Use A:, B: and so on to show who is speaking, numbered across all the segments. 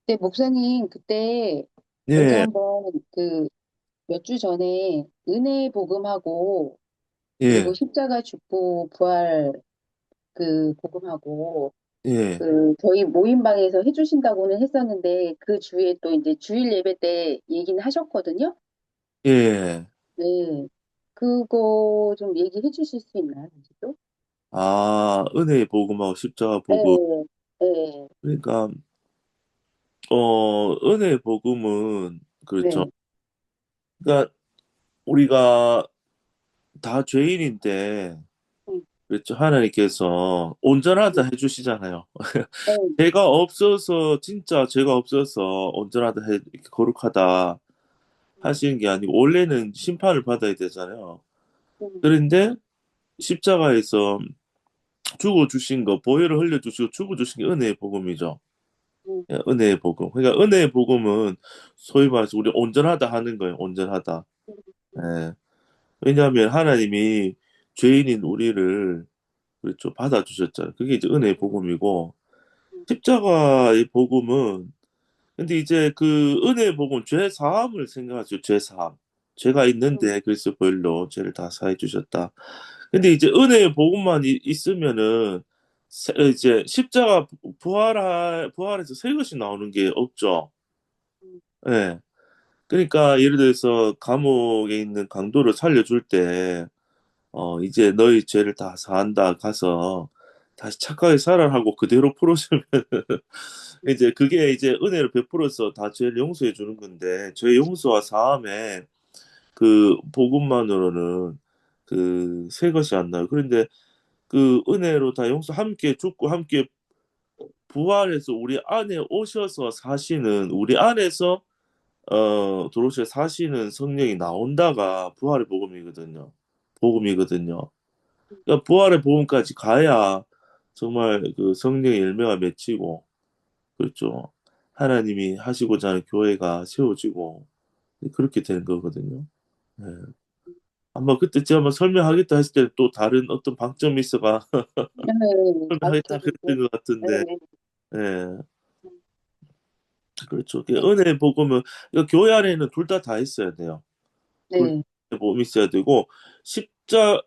A: 네, 목사님, 그때 저도
B: 예,
A: 한번 몇 주 전에 은혜 복음하고 그리고
B: 예,
A: 십자가 죽고 부활 복음하고
B: 예,
A: 저희 모임방에서 해주신다고는 했었는데 그 주에 또 이제 주일 예배 때 얘기는 하셨거든요.
B: 예.
A: 네. 그거 좀 얘기해 주실 수 있나요? 또?
B: 은혜의 복음하고 십자가
A: 네,
B: 복음.
A: 네,
B: 그러니까, 은혜의 복음은, 그렇죠.
A: 네,
B: 그러니까, 우리가 다 죄인인데,
A: 음,
B: 그렇죠. 하나님께서 온전하다 해주시잖아요.
A: 네,
B: 죄가 없어서, 진짜 죄가 없어서 온전하다 이렇게 거룩하다 하시는 게 아니고, 원래는 심판을 받아야 되잖아요.
A: 음,
B: 그런데, 십자가에서 죽어주신 거, 보혈을 흘려주시고 죽어주신 게 은혜의 복음이죠.
A: 음,
B: 예, 은혜의 복음. 그러니까 은혜의 복음은 소위 말해서 우리 온전하다 하는 거예요. 온전하다.
A: 음,
B: 예. 왜냐하면 하나님이 죄인인 우리를 그렇죠. 받아주셨잖아요. 그게 이제 은혜의 복음이고
A: 음,
B: 십자가의 복음은 근데 이제 그 은혜의 복음 죄 사함을 생각하죠. 죄 사함. 죄가
A: 음,
B: 있는데 그리스도 보혈로 죄를 다 사해 주셨다. 근데 이제 은혜의 복음만 있으면은 이제 십자가 부활해서 새 것이 나오는 게 없죠.
A: 음,
B: 예. 그러니까 예를 들어서 감옥에 있는 강도를 살려줄 때, 이제 너희 죄를 다 사한다 가서 다시 착하게 살아라 하고 그대로 풀어주면 이제 그게 이제 은혜를 베풀어서 다 죄를 용서해 주는 건데 죄 용서와 사함에 그 복음만으로는 그 새 것이 안 나요. 그런데 그 은혜로 다 용서 함께 죽고 함께 부활해서 우리 안에 오셔서 사시는 우리 안에서 도로시에 사시는 성령이 나온다가 부활의 복음이거든요. 복음이거든요. 그러니까 부활의 복음까지 가야 정말 그 성령의 열매가 맺히고 그렇죠. 하나님이 하시고자 하는 교회가 세워지고 그렇게 되는 거거든요. 네. 아마 그때 제가 한번 설명하겠다 했을 때 또 다른 어떤 방점이 있어가
A: 네,
B: 설명하겠다
A: 가르쳐주고,
B: 그랬던 것 같은데,
A: 네,
B: 예, 그렇죠. 그 은혜 복음은 이거 교회 안에는 둘 다 있어야 돼요. 둘
A: 네,
B: 다 복음이 있어야 되고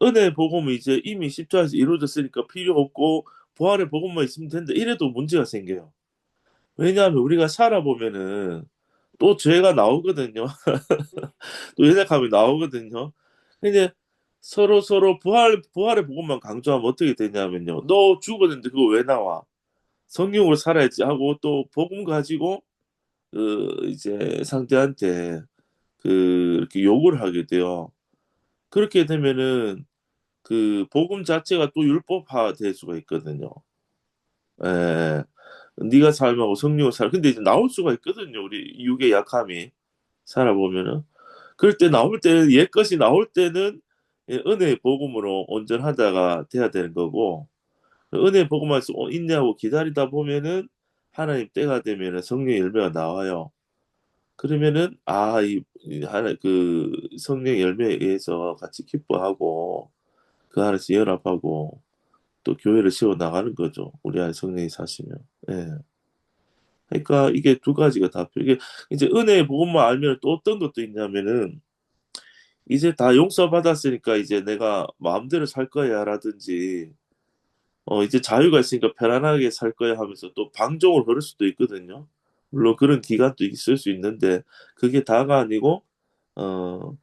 B: 은혜 복음이 이제 이미 십자에서 이루어졌으니까 필요 없고 부활의 복음만 있으면 되는데 이래도 문제가 생겨요. 왜냐하면 우리가 살아보면은 또 죄가 나오거든요. 또 연약함이 나오거든요. 근데 서로 부활의 복음만 강조하면 어떻게 되냐면요. 너 죽었는데 그거 왜 나와? 성령으로 살아야지 하고 또 복음 가지고 이제 상대한테 이렇게 욕을 하게 돼요. 그렇게 되면은 그 복음 자체가 또 율법화 될 수가 있거든요. 예. 네가 삶하고 성령으로 살. 근데 이제 나올 수가 있거든요. 우리 육의 약함이 살아보면은. 그럴 때 나올 때는 옛 것이 나올 때는 예, 은혜의 복음으로 온전하다가 돼야 되는 거고 은혜의 복음에서 인내하고 기다리다 보면은 하나님 때가 되면은 성령의 열매가 나와요. 그러면은 이 하나 그 성령 열매에 의해서 같이 기뻐하고 그 안에서 연합하고 또 교회를 세워 나가는 거죠. 우리 안에 성령이 사시면. 예. 그러니까 이게 두 가지가 다 이게 이제 은혜의 복음만 알면 또 어떤 것도 있냐면은 이제 다 용서받았으니까 이제 내가 마음대로 살 거야라든지 이제 자유가 있으니까 편안하게 살 거야 하면서 또 방종을 걸을 수도 있거든요. 물론 그런 기간도 있을 수 있는데 그게 다가 아니고 어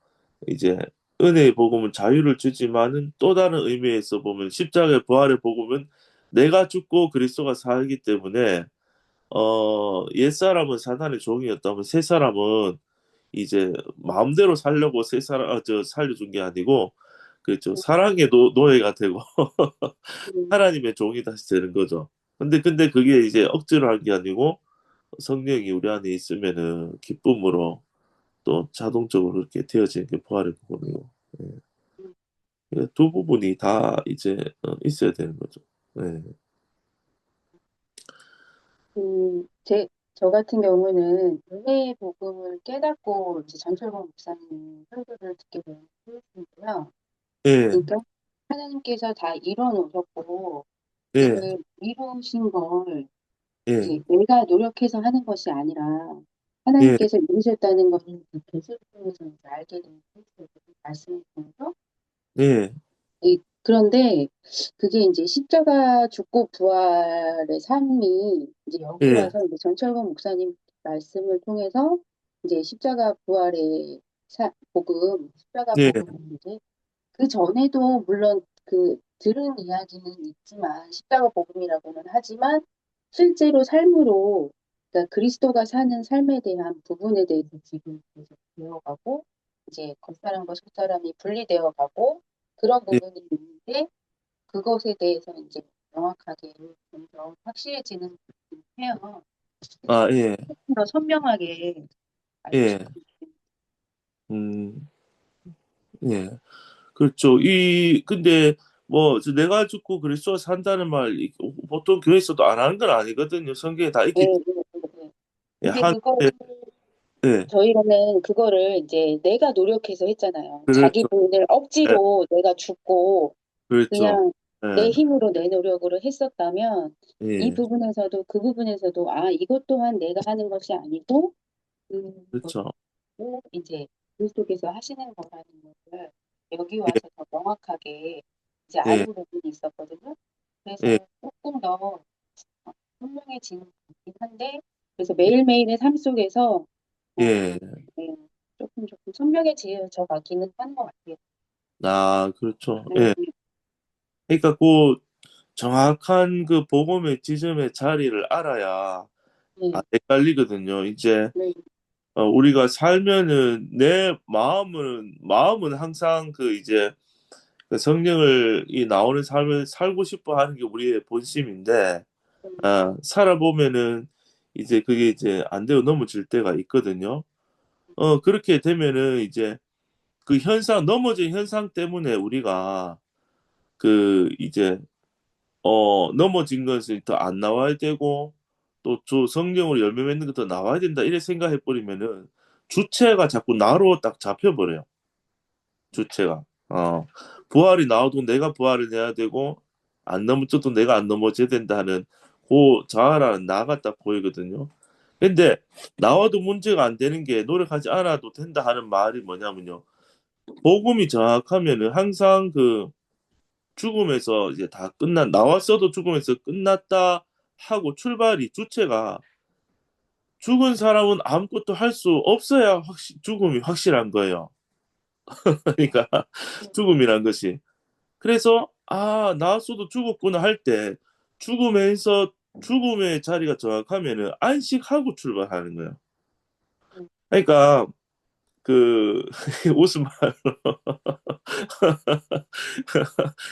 B: 이제 은혜의 복음은 자유를 주지만은 또 다른 의미에서 보면 십자가의 부활의 복음은 내가 죽고 그리스도가 살기 때문에 옛사람은 사단의 종이었다면 새 사람은 이제 마음대로 살려고 살려준 게 아니고 그죠 사랑의 노예가 되고
A: 음,
B: 하나님의 종이 다시 되는 거죠. 근데 그게 이제 억지로 한 게 아니고 성령이 우리 안에 있으면은 기쁨으로 또 자동적으로 이렇게 되어지는 게 부활의 복음이고 예. 그두 부분이 다 이제 있어야 되는 거죠. 네.
A: 저 같은 경우는 은혜의 복음을 깨닫고 이제 전철권 목사님 설교를 듣게 된 케이스인데요.
B: 예,
A: 그러니까 하나님께서 다 이뤄 놓으셨고
B: 예,
A: 그 이루신 걸
B: 예,
A: 이제 내가 노력해서 하는 것이 아니라
B: 예,
A: 하나님께서 이루셨다는 것을 그 계시를 통해서 이제 알게 되는 말씀을 통해서
B: 예,
A: 그런데 그게 이제 십자가 죽고 부활의 삶이 이제 여기
B: 예,
A: 와서 이제 전철권 목사님 말씀을 통해서 이제 십자가 부활의 복음, 십자가
B: 예,
A: 복음을 이제 그 전에도 물론 그 들은 이야기는 있지만 십자가 복음이라고는 하지만 실제로 삶으로 그러니까 그리스도가 사는 삶에 대한 부분에 대해서 지금 계속 배워가고 이제 겉사람과 속사람이 분리되어 가고 그런
B: 예,
A: 부분이 있는데 그것에 대해서 이제 명확하게 점점 확실해지는 것 해요. 그래서
B: 아, 예,
A: 조금 더 선명하게 알고
B: 예,
A: 싶은 게
B: 음, 예. 그렇죠. 근데, 내가 죽고 그리스도가 산다는 말, 보통 교회에서도 안 하는 건 아니거든요. 성경에 다
A: 예,
B: 있기
A: 예,
B: 때문에.
A: 예, 예.
B: 예,
A: 근데 그거를
B: 예,
A: 저희는 그거를 이제 내가 노력해서 했잖아요. 자기
B: 그렇죠.
A: 본인을
B: 예,
A: 억지로 내가 죽고
B: 그렇죠.
A: 그냥 내
B: 예,
A: 힘으로 내 노력으로 했었다면 이
B: 예,
A: 부분에서도 그 부분에서도 아, 이것 또한 내가 하는 것이 아니고
B: 그렇죠.
A: 그것도 이제 그리스도께서 하시는 거라는 것을 여기
B: 예,
A: 와서 더 명확하게 이제
B: 예,
A: 아는 부분이 있었거든요.
B: 예,
A: 그래서 조금 더 선명해지는 것 같긴 한데 그래서 매일매일의 삶 속에서
B: 예.
A: 네, 조금 선명해져 가기는 하는 것 같아요.
B: 아, 그렇죠.
A: 네,
B: 예. 그러니까 그 정확한 그 복음의 지점의 자리를 알아야 안
A: 네,
B: 헷갈리거든요. 이제
A: 네,
B: 우리가 살면은 내 마음은 항상 그 이제 그 성령을 이 나오는 삶을 살고 싶어 하는 게 우리의 본심인데 살아보면은 이제 그게 이제 안 되고 넘어질 때가 있거든요. 그렇게 되면은 이제 그 넘어진 현상 때문에 우리가 그 이제 넘어진 것이 더 안 나와야 되고 또 성경으로 열매 맺는 것도 나와야 된다 이래 생각해 버리면은 주체가 자꾸 나로 딱 잡혀버려요. 주체가. 부활이 나와도 내가 부활을 해야 되고 안 넘어져도 내가 안 넘어져야 된다는 그 자아라는 나가 딱 보이거든요. 근데 나와도 문제가 안 되는 게 노력하지 않아도 된다 하는 말이 뭐냐면요. 복음이 정확하면은 항상 그 죽음에서 이제 다 나왔어도 죽음에서 끝났다 하고 주체가 죽은 사람은 아무것도 할 수 없어야 죽음이 확실한 거예요. 그러니까 죽음이란 것이. 그래서 나왔어도 죽었구나 할 때 죽음에서 죽음의 자리가 정확하면은 안식하고 출발하는 거예요.
A: 네,
B: 그러니까 그 웃음 말로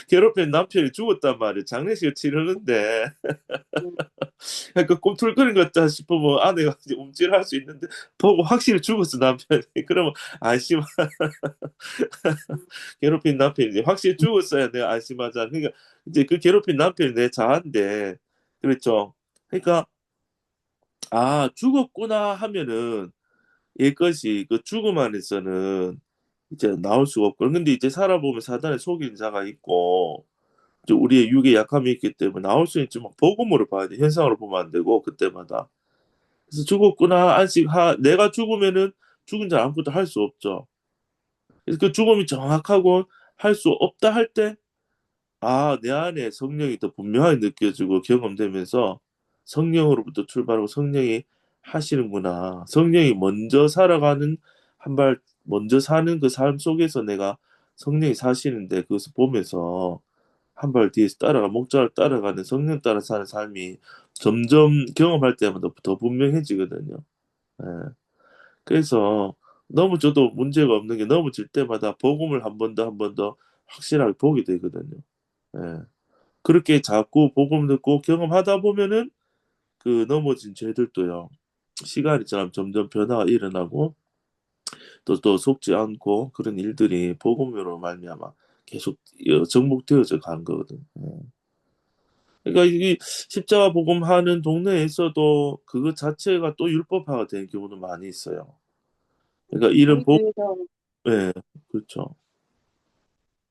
B: 괴롭힌 남편이 죽었단 말이에요. 장례식을 치르는데
A: 네,
B: 그러니까 꿈틀거린 것 같다 싶으면 아내가 이제 움찔할 수 있는데 보고 확실히 죽었어 남편이. 그러면 안심 괴롭힌 남편이 이제 확실히 죽었어야 내가 안심하자. 그러니까 이제 그 괴롭힌 남편이 내 자아인데 그렇죠. 그러니까 죽었구나 하면은 얘것이 그 죽음 안에서는 이제 나올 수가 없고 근데 이제 살아보면 사단의 속인 자가 있고 이제 우리의 육의 약함이 있기 때문에 나올 수 있지만 복음으로 봐야 돼. 현상으로 보면 안 되고 그때마다. 그래서 죽었구나 내가 죽으면은 죽은 자 아무것도 할 수 없죠. 그래서 그 죽음이 정확하고 할 수 없다 할 때 내 안에 성령이 더 분명하게 느껴지고 경험되면서 성령으로부터 출발하고 성령이 하시는구나. 성령이 먼저 살아가는 한 발 먼저 사는 그 삶 속에서 내가 성령이 사시는데 그것을 보면서 한 발 뒤에서 목자를 따라가는 성령 따라 사는 삶이 점점 경험할 때마다 더 분명해지거든요. 예. 그래서 넘어져도 문제가 없는 게 넘어질 때마다 복음을 한 번 더 한 번 더 확실하게 보게 되거든요. 예. 그렇게 자꾸 복음 듣고 경험하다 보면은 그 넘어진 죄들도요. 시간이 지나면 점점 변화가 일어나고 또 속지 않고 그런 일들이 복음으로 말미암아 계속 정복되어져 가는 거거든. 그러니까 이 십자가 복음하는 동네에서도 그것 자체가 또 율법화가 된 경우도 많이 있어요. 그러니까 이런
A: 저희 교회에서
B: 예, 그렇죠.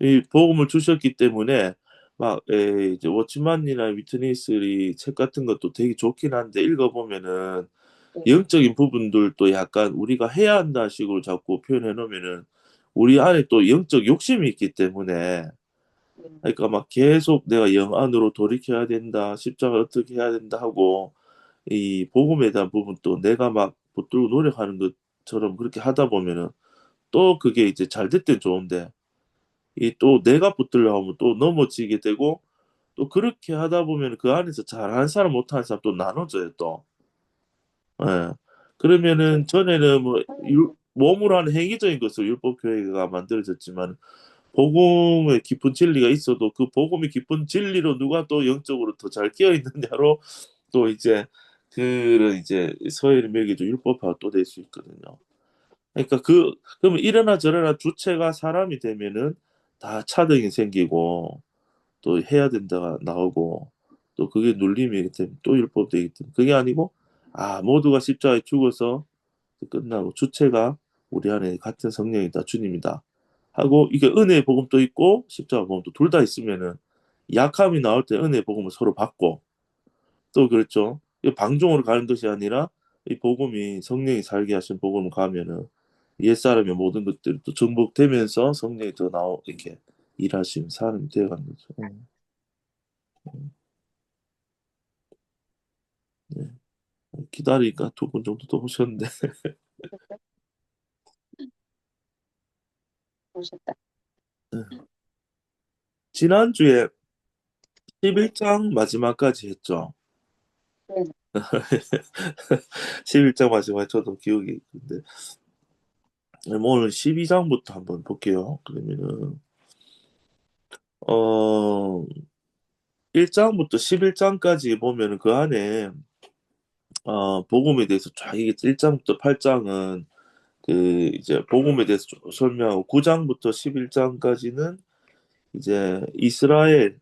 B: 이 복음을 주셨기 때문에 막 이제 워치만이나 위트니스리 책 같은 것도 되게 좋긴 한데 읽어보면은
A: 네,
B: 영적인 부분들도 약간 우리가 해야 한다 식으로 자꾸 표현해 놓으면은 우리 안에 또 영적 욕심이 있기 때문에
A: 네,
B: 그러니까 막 계속 내가 영 안으로 돌이켜야 된다, 십자가 어떻게 해야 된다 하고 이 복음에 대한 부분 또 내가 막 붙들고 노력하는 것처럼 그렇게 하다 보면은 또 그게 이제 잘 됐든 좋은데 이 또 내가 붙들려 하면 또 넘어지게 되고 또 그렇게 하다 보면 그 안에서 잘하는 사람 못하는 사람 또 나눠져요 또. 예.
A: 그렇죠.
B: 그러면은 전에는 뭐
A: 음,
B: 몸으로 하는 행위적인 것으로 율법 교회가 만들어졌지만 복음의 깊은 진리가 있어도 그 복음의 깊은 진리로 누가 또 영적으로 더 잘 끼어 있느냐로 또 이제 그런 이제 서열이 매겨져 율법화가 또 될 수 있거든요. 그러니까 그러면 이러나 저러나 주체가 사람이 되면은 다 차등이 생기고 또 해야 된다가 나오고 또 그게 눌림이기 때문에 또 율법되기 때문에 그게 아니고 모두가 십자가에 죽어서 끝나고 주체가 우리 안에 같은 성령이다 주님이다 하고 이게 은혜의 복음도 있고 십자가 복음도 둘 다 있으면은 약함이 나올 때 은혜의 복음을 서로 받고 또 그렇죠. 이 방종으로 가는 것이 아니라 이 복음이 성령이 살게 하신 복음을 가면은 옛사람의 모든 것들이 또 정복되면서 성령이 더 나오 이렇게 일하시는 사람이 되어가는 거죠. 네. 기다리니까 두 분 정도 더 오셨는데
A: 보셨다.
B: 지난주에
A: 네,
B: 11장 마지막까지 했죠.
A: 네,
B: 11장 마지막에 저도 기억이 있는데 오늘 12장부터 한번 볼게요. 그러면은 어 1장부터 11장까지 보면은 그 안에 복음에 대해서 쫙 이게 1장부터 8장은 그 이제 복음에 대해서 좀 설명하고 9장부터 11장까지는 이제 이스라엘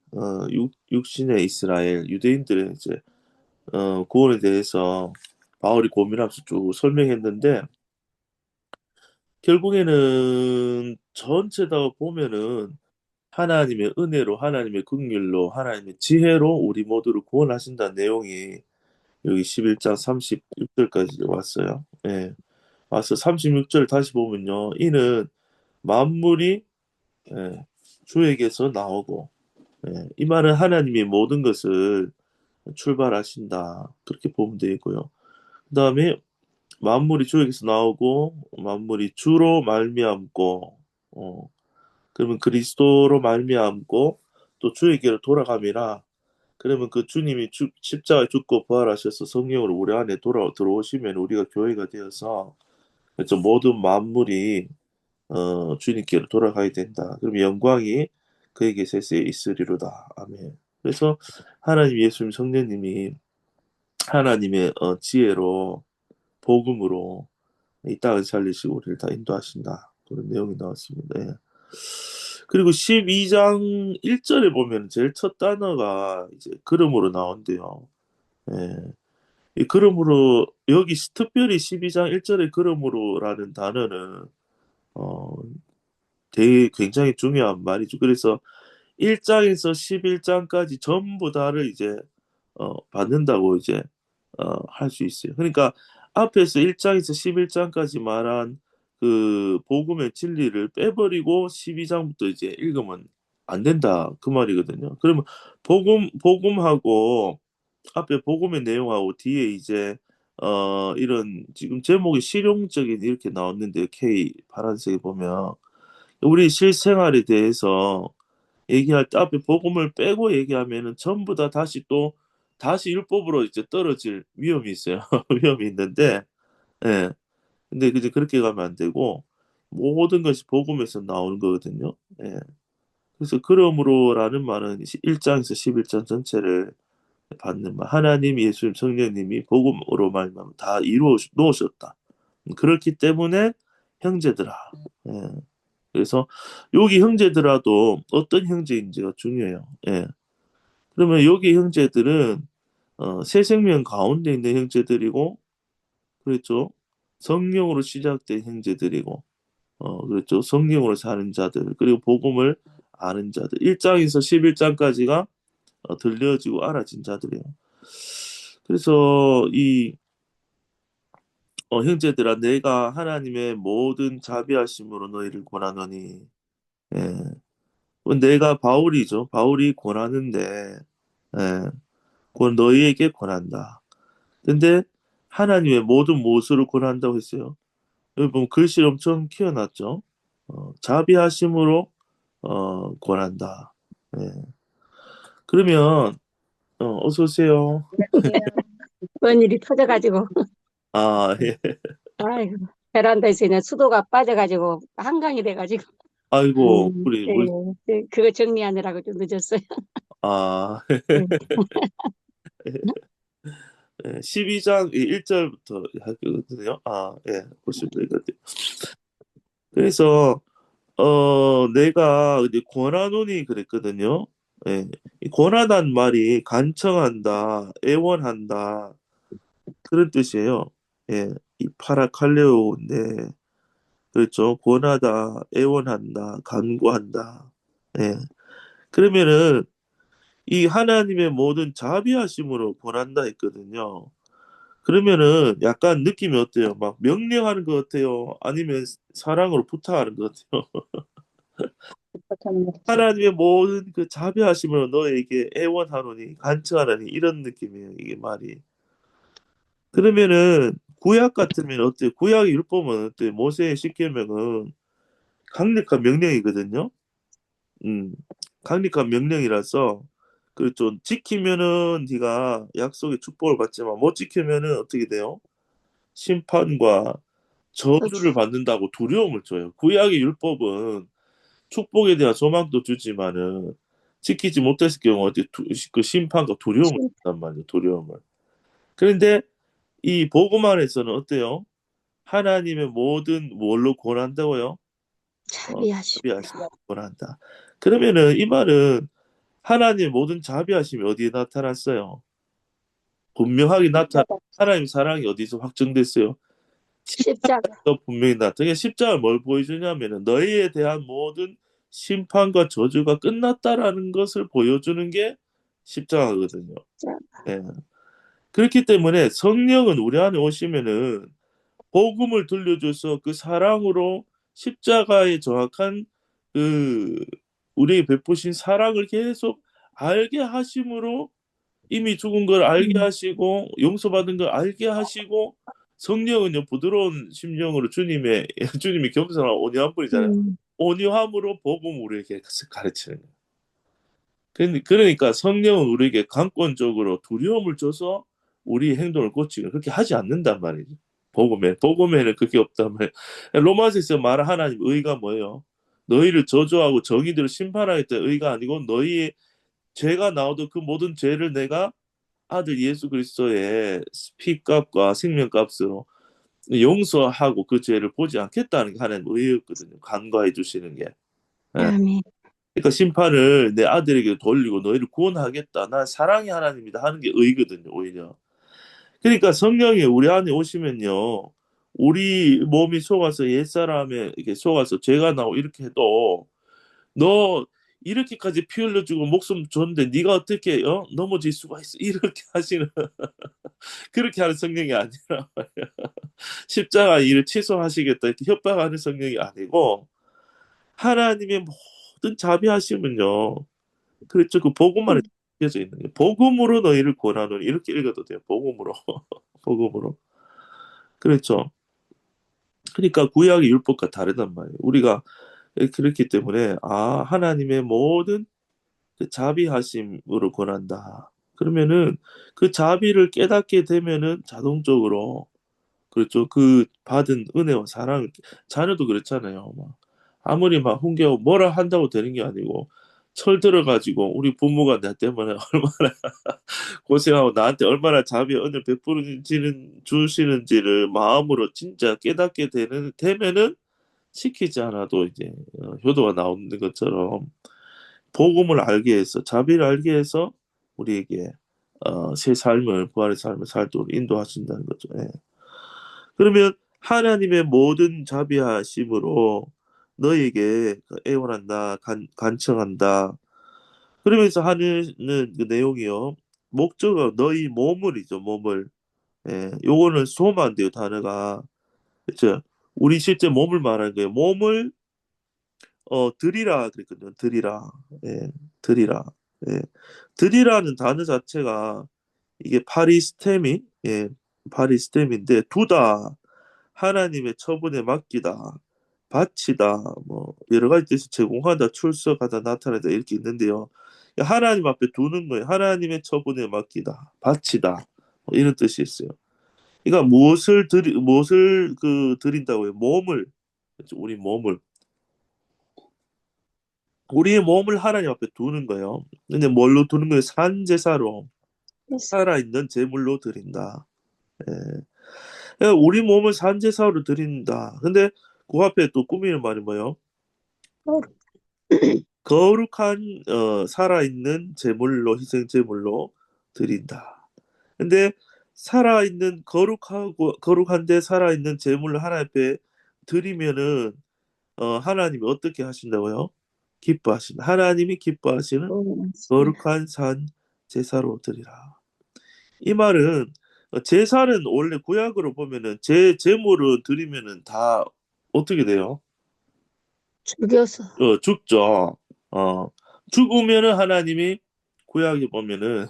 B: 육신의 이스라엘 유대인들의 이제 구원에 대해서 바울이 고민하면서 쭉 설명했는데 결국에는 전체 다 보면은 하나님의 은혜로 하나님의 긍휼로 하나님의 지혜로 우리 모두를 구원하신다는 내용이 여기 11장 36절까지 왔어요. 예. 와서 36절 다시 보면요. 이는 만물이 예, 주에게서 나오고 이 말은 하나님이 모든 것을 출발하신다. 그렇게 보면 되고요. 그다음에 만물이 주에게서 나오고 만물이 주로 말미암고 어, 그러면 그리스도로 말미암고 또 주에게로 돌아감이라 그러면 그 주님이 십자가에 죽고 부활하셔서 성령으로 우리 안에 들어오시면 우리가 교회가 되어서 그래서 모든 만물이 주님께로 돌아가야 된다. 그럼 영광이 그에게 세세에 있으리로다. 아멘. 그래서 하나님 예수님 성령님이 하나님의 지혜로 복음으로 이 땅을 살리시고 우리를 다 인도하신다. 그런 내용이 나왔습니다. 예. 그리고 12장 1절에 보면 제일 첫 단어가 이제 그러므로 나온대요. 예. 이 그러므로 여기 특별히 12장 1절에 그러므로라는 단어는 어, 되게 굉장히 중요한 말이죠. 그래서 1장에서 11장까지 전부 다를 이제 받는다고 이제 할 수 있어요. 그러니까 앞에서 1장에서 11장까지 말한 그 복음의 진리를 빼버리고 12장부터 이제 읽으면 안 된다 그 말이거든요. 그러면 복음하고 앞에 복음의 내용하고 뒤에 이제 이런 지금 제목이 실용적인 이렇게 나왔는데 K 파란색에 보면 우리 실생활에 대해서 얘기할 때 앞에 복음을 빼고 얘기하면은 전부 다 다시 율법으로 이제 떨어질 위험이 있어요. 위험이 있는데, 예. 근데 이제 그렇게 가면 안 되고 모든 것이 복음에서 나오는 거거든요. 예. 그래서 그러므로라는 말은 1장에서 11장 전체를 받는 말. 하나님, 예수님, 성령님이 복음으로 말미암아 다 이루어 놓으셨다. 그렇기 때문에 형제들아. 예. 그래서 여기 형제들아도 어떤 형제인지가 중요해요. 예. 그러면 여기 형제들은 새 생명 가운데 있는 형제들이고, 그렇죠? 성령으로 시작된 형제들이고, 그렇죠? 성령으로 사는 자들, 그리고 복음을 아는 자들. 1장에서 11장까지가 들려지고 알아진 자들이에요. 그래서 이 형제들아 내가 하나님의 모든 자비하심으로 너희를 권하노니 예. 내가 바울이죠. 바울이 권하는데 예. 곧 너희에게 권한다. 근데 하나님의 모든 무엇으로 권한다고 했어요? 여기 보면 글씨 엄청 키워놨죠. 자비하심으로 권한다. 예. 그러면 어서 오세요.
A: 안녕하세요.
C: 뭔 일이 터져가지고,
B: 아, 예.
C: 아이고, 베란다에서 그냥 수도가 빠져가지고, 한강이 돼가지고,
B: 아이고,
C: 예, 그거 정리하느라고 좀 늦었어요.
B: 아,
C: 예.
B: 12장 1절부터 하거든요. 아, 예, 보시면 되거든요. 그래서, 내가 이제 권하노니 그랬거든요. 예, 이 권하단 말이 간청한다, 애원한다, 그런 뜻이에요. 예, 이 파라칼레오인데, 그렇죠. 권하다, 애원한다, 간구한다. 예. 그러면은, 이 하나님의 모든 자비하심으로 권한다 했거든요. 그러면은 약간 느낌이 어때요? 막 명령하는 것 같아요? 아니면 사랑으로 부탁하는 것 같아요?
A: 부탁하는 것 같아요.
B: 하나님의 모든 그 자비하심으로 너에게 애원하노니 간청하노니 이런 느낌이에요. 이게 말이. 그러면은 구약 같으면 어때요? 구약의 율법은 어때요? 모세의 십계명은 강력한 명령이거든요. 음, 강력한 명령이라서 그 좀 지키면은 네가 약속의 축복을 받지만 못 지키면은 어떻게 돼요? 심판과 저주를
C: 그렇죠.
B: 받는다고 두려움을 줘요. 구약의 율법은 축복에 대한 소망도 주지만은 지키지 못했을 경우 어떻게 그 심판과 두려움을
C: 심-
B: 준단 말이에요. 두려움을. 그런데 이 복음 안에서는 어때요? 하나님의 모든 뭘로 권한다고요? 자비하심
C: 자비하십니다.
B: 권한다. 그러면은 이 말은 하나님의 모든 자비하심이 어디에 나타났어요? 분명하게 나타나.
A: 십자가.
B: 하나님 사랑이 어디서 확정됐어요?
C: 십자가.
B: 또 분명히 나타나. 십자가 뭘 보여주냐면은 너희에 대한 모든 심판과 저주가 끝났다라는 것을 보여주는 게 십자가거든요. 예. 그렇기 때문에 성령은 우리 안에 오시면은 복음을 들려줘서 그 사랑으로 십자가의 정확한 그 우리에게 베푸신 사랑을 계속 알게 하심으로 이미 죽은 걸 알게
C: 음,
B: 하시고 용서받은 걸 알게 하시고 성령은요 부드러운 심령으로 주님의 주님이 겸손한 온유한 분이잖아요.
C: 음,
B: 온유함으로 복음 우리에게 가르치는 거예요. 그러니까 성령은 우리에게 강권적으로 두려움을 줘서 우리 행동을 고치고 그렇게 하지 않는단 말이죠. 복음에는 그게 없단 말이에요. 로마서에서 말한 하나님 의가 뭐예요? 너희를 저주하고 정의대로 심판하겠다는 의가 아니고 너희의 죄가 나오도 그 모든 죄를 내가 아들 예수 그리스도의 피값과 생명값으로 용서하고 그 죄를 보지 않겠다는 게 하나님 의였거든요. 간과해 주시는 게. 예.
C: 아멘.
B: 그러니까 심판을 내 아들에게 돌리고 너희를 구원하겠다. 난 사랑의 하나님이다 하는 게 의거든요, 오히려. 그러니까 성령이 우리 안에 오시면요. 우리 몸이 속아서 옛사람에 이렇게 속아서 죄가 나고 이렇게 해도 너 이렇게까지 피 흘려주고 목숨 줬는데 네가 어떻게 넘어질 수가 있어? 이렇게 하시는 그렇게 하는 성령이 아니라 십자가 일을 취소하시겠다 이렇게 협박하는 성령이 아니고 하나님의 모든 자비하심은요. 그렇죠. 그 복음만에 담겨져 있는 거예요. 복음으로 너희를 권하노니 이렇게 읽어도 돼요. 복음으로. 복음으로. 그렇죠. 그러니까 구약의 율법과 다르단 말이에요. 우리가 그렇기 때문에 하나님의 모든 그 자비하심으로 권한다. 그러면은 그 자비를 깨닫게 되면은 자동적으로 그렇죠. 그 받은 은혜와 사랑을 자녀도 그렇잖아요. 막 아무리 막 훈계하고 뭐라 한다고 되는 게 아니고 철 들어가지고 우리 부모가 나 때문에 얼마나 고생하고 나한테 얼마나 자비 은혜 베푸시는 주시는지를 마음으로 진짜 깨닫게 되면은 시키지 않아도 이제 효도가 나오는 것처럼 복음을 알게 해서 자비를 알게 해서 우리에게 새 삶을 부활의 삶을 살도록 인도하신다는 거죠. 예. 그러면 하나님의 모든 자비하심으로 너에게 애원한다, 간청한다. 그러면서 하는 그 내용이요. 목적은 너희 몸을이죠, 몸을. 예, 요거는 소만 안 돼요, 단어가. 그렇죠? 우리 실제 몸을 말하는 거예요. 몸을 드리라 그랬거든요. 드리라. 예, 드리라. 예. 드리라는 단어 자체가 이게 파리스테미, 예, 파리스템인데 두다, 하나님의 처분에 맡기다, 바치다, 뭐 여러 가지 뜻이 제공하다, 출석하다, 나타내다 이렇게 있는데요. 하나님 앞에 두는 거예요. 하나님의 처분에 맡기다, 바치다, 뭐 이런 뜻이 있어요. 그러니까 무엇을 드린다고요? 몸을, 그렇죠? 우리의 몸을 하나님 앞에 두는 거예요. 근데 뭘로 두는 거예요? 산제사로, 살아있는 제물로 드린다. 예. 그러니까 우리 몸을 산제사로 드린다. 근데 그 앞에 또 꾸미는 말이 뭐예요? 거룩한 살아있는 제물로, 희생 제물로 드린다. 근데 살아있는 거룩한데 살아있는 제물을 하나님 앞에 드리면은 하나님이 어떻게 하신다고요? 기뻐하신다. 하나님이 기뻐하시는 거룩한 산 제사로 드리라. 이 말은 제사는 원래 구약으로 보면은 제물을 드리면은 다 어떻게 돼요?
C: 죽여서.
B: 죽죠. 어, 죽으면은 하나님이 구약에 보면은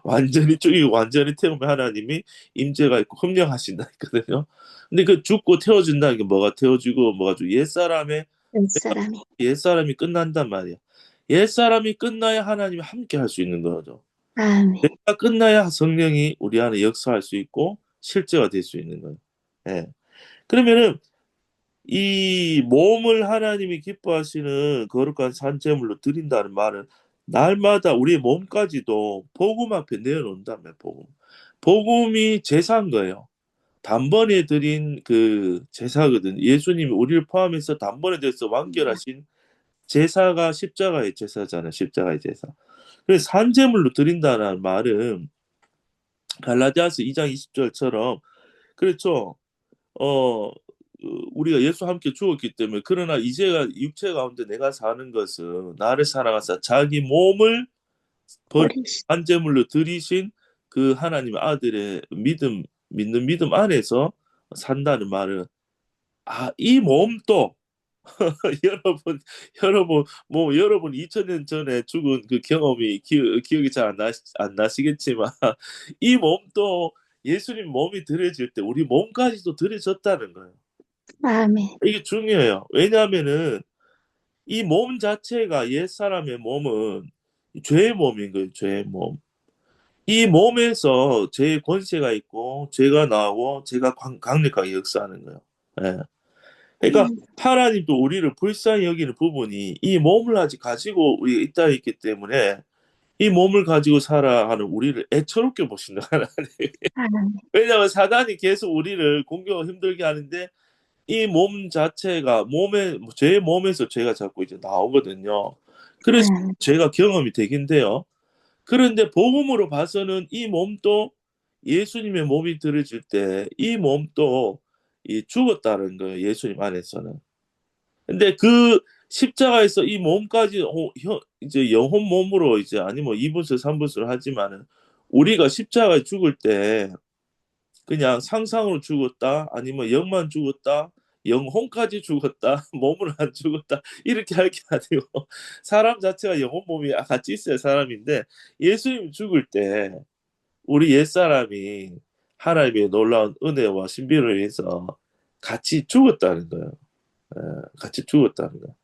B: 완전히 죽이고 완전히 태우면 하나님이 임재가 있고 흠령하신다 했거든요. 근데 그 죽고 태워준다는 게 뭐가 태워지고 뭐가 죽
C: 사람이.
B: 옛사람이 끝난단 말이야. 옛사람이 끝나야 하나님이 함께 할 수 있는 거죠.
C: 아멘.
B: 내가 끝나야 성령이 우리 안에 역사할 수 있고 실제가 될 수 있는 거예요. 예. 그러면은 이 몸을 하나님이 기뻐하시는 거룩한 산제물로 드린다는 말은 날마다 우리의 몸까지도 복음 앞에 내어놓는다며, 복음. 복음이 제사인 거예요. 단번에 드린 그 제사거든. 예수님이 우리를 포함해서 단번에 돼서 완결하신 제사가 십자가의 제사잖아요. 십자가의 제사. 그래서 산제물로 드린다는 말은 갈라디아서 2장 20절처럼 그렇죠. 어 우리가 예수 함께 죽었기 때문에 그러나 이제가 육체 가운데 내가 사는 것은 나를 사랑하사 자기 몸을 한제물로 드리신 그 하나님의 아들의 믿는 믿음 안에서 산다는 말은 이 몸도 여러분 뭐 여러분 2000년 전에 죽은 그 경험이 기억이 잘 안 나시겠지만 이 몸도 예수님 몸이 드려질 때 우리 몸까지도 드려졌다는 거예요.
C: 아멘.
B: 이게 중요해요. 왜냐하면은 이 몸 자체가 옛사람의 몸은 죄의 몸인 거예요. 죄의 몸. 이 몸에서 죄의 권세가 있고 죄가 나오고 죄가 강력하게 역사하는 거예요. 예. 그러니까 하나님도 우리를 불쌍히 여기는 부분이 이 몸을 아직 가지고 우리가 있다 있기 때문에 이 몸을 가지고 살아 하는 우리를 애처롭게 보신다. 하나님.
C: 아멘.
B: 왜냐하면 사단이 계속 우리를 공격을 힘들게 하는데 이 몸 자체가 제 몸에서 죄가 자꾸 이제 나오거든요. 그래서 죄가 경험이 되긴 돼요. 그런데 복음으로 봐서는 이 몸도 예수님의 몸이 들어질 때 이 몸도 죽었다는 거예요. 예수님 안에서는. 근데 그 십자가에서 이 몸까지 이제 영혼 몸으로 이제 아니면 2분술 3분술 하지만은 우리가 십자가에 죽을 때 그냥 상상으로 죽었다 아니면 영만 죽었다 영혼까지 죽었다 몸은 안 죽었다 이렇게 할 게 아니고 사람 자체가 영혼 몸이 같이 있어야 사람인데 예수님 죽을 때 우리 옛사람이 하나님의 놀라운 은혜와 신비를 위해서 같이 죽었다는 거예요. 같이 죽었다는 거예요.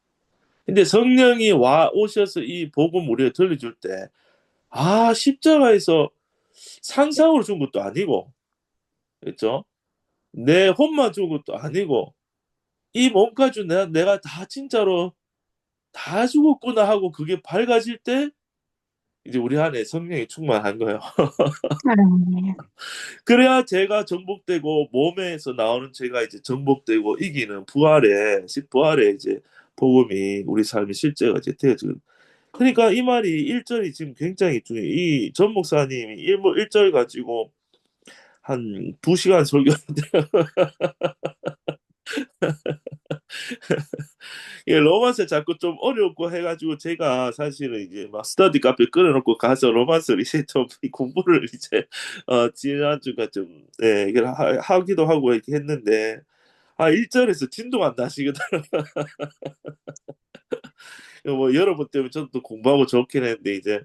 B: 근데 성령이 와 오셔서 이 복음 우리가 들려줄 때 십자가에서 상상으로 죽은 것도 아니고 그렇죠? 내 혼만 죽은 것도 아니고 이 몸까지 내가 다 진짜로 다 죽었구나 하고 그게 밝아질 때 이제 우리 안에 성령이 충만한 거예요.
C: 아멘.
B: 그래야 제가 정복되고 몸에서 나오는 제가 이제 정복되고 이기는 부활의 이제 복음이 우리 삶의 실제가 이제 되어지는. 그러니까 이 말이 1절이 지금 굉장히 중요해요. 이 전 목사님이 1절 가지고 한 2시간 설교하는데 예, 로만스 자꾸 좀 어렵고 해가지고 제가 사실은 이제 막 스터디 카페 끊어놓고 가서 로만스를 이제 좀 공부를 이제 지난주가 좀 이걸 하기도 하고 이렇게 했는데 1절에서 진도가 안 나시거든요. 뭐 여러분 때문에 저도 또 공부하고 좋긴 했는데 이제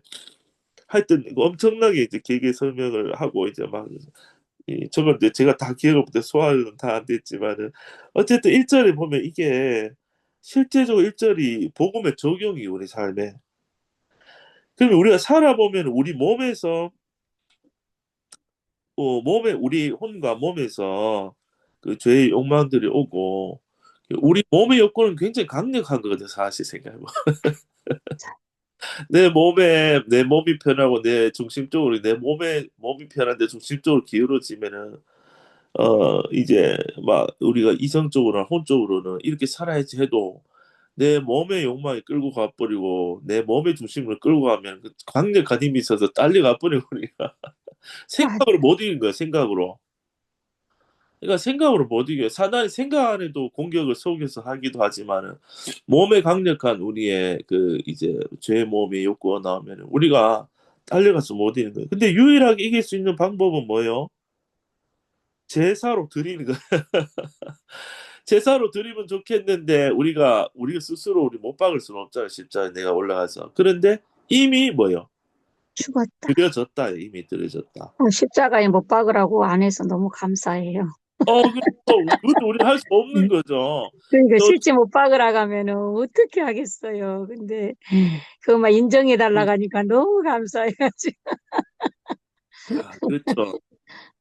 B: 하여튼 엄청나게 이제 길게 설명을 하고 이제 막 저건 이제 제가 다 기억을 못해 소화는 다 안 됐지만은 어쨌든 1절에 보면 이게 실제적으로 1절이 복음의 적용이 우리 삶에. 그러면 우리가 살아보면 우리 몸에서 몸에 우리 혼과 몸에서 그 죄의 욕망들이 오고 우리 몸의 욕구는 굉장히 강력한 거거든요. 사실 생각해보면 내 몸이 편하고 내 중심적으로 내 몸이 편한데 중심적으로 기울어지면은 이제 막 우리가 이성적으로나 혼적으로는 이렇게 살아야지 해도 내 몸의 욕망이 끌고 가버리고 내 몸의 중심을 끌고 가면 그 강력한 힘이 있어서 딸려가 버리고 우리가
C: 맞아.
B: 생각으로 못 이긴 거야 생각으로. 그러니까 생각으로 못 이겨요. 사단이 생각 안에도 공격을 속여서 하기도 하지만은 몸에 강력한 우리의 그 이제 죄 몸의 욕구가 나오면 우리가 딸려가서 못 이기는 거예요. 근데 유일하게 이길 수 있는 방법은 뭐예요? 제사로 드리는 거예요. 제사로 드리면 좋겠는데 우리가 스스로 우리 못 박을 수는 없잖아요. 십자가에 내가 올라가서. 그런데 이미 뭐요?
C: 죽었다.
B: 드려졌다. 이미 드려졌다.
C: 십자가에 못 박으라고 안 해서 너무 감사해요.
B: 그것도 우리가 할 수 없는
C: 음.
B: 거죠.
C: 그러니까
B: 또
C: 실제 못 박으라고 하면은 어떻게 하겠어요. 근데 그거 막 인정해 달라고 하니까 너무 감사해가지고.
B: 그렇죠.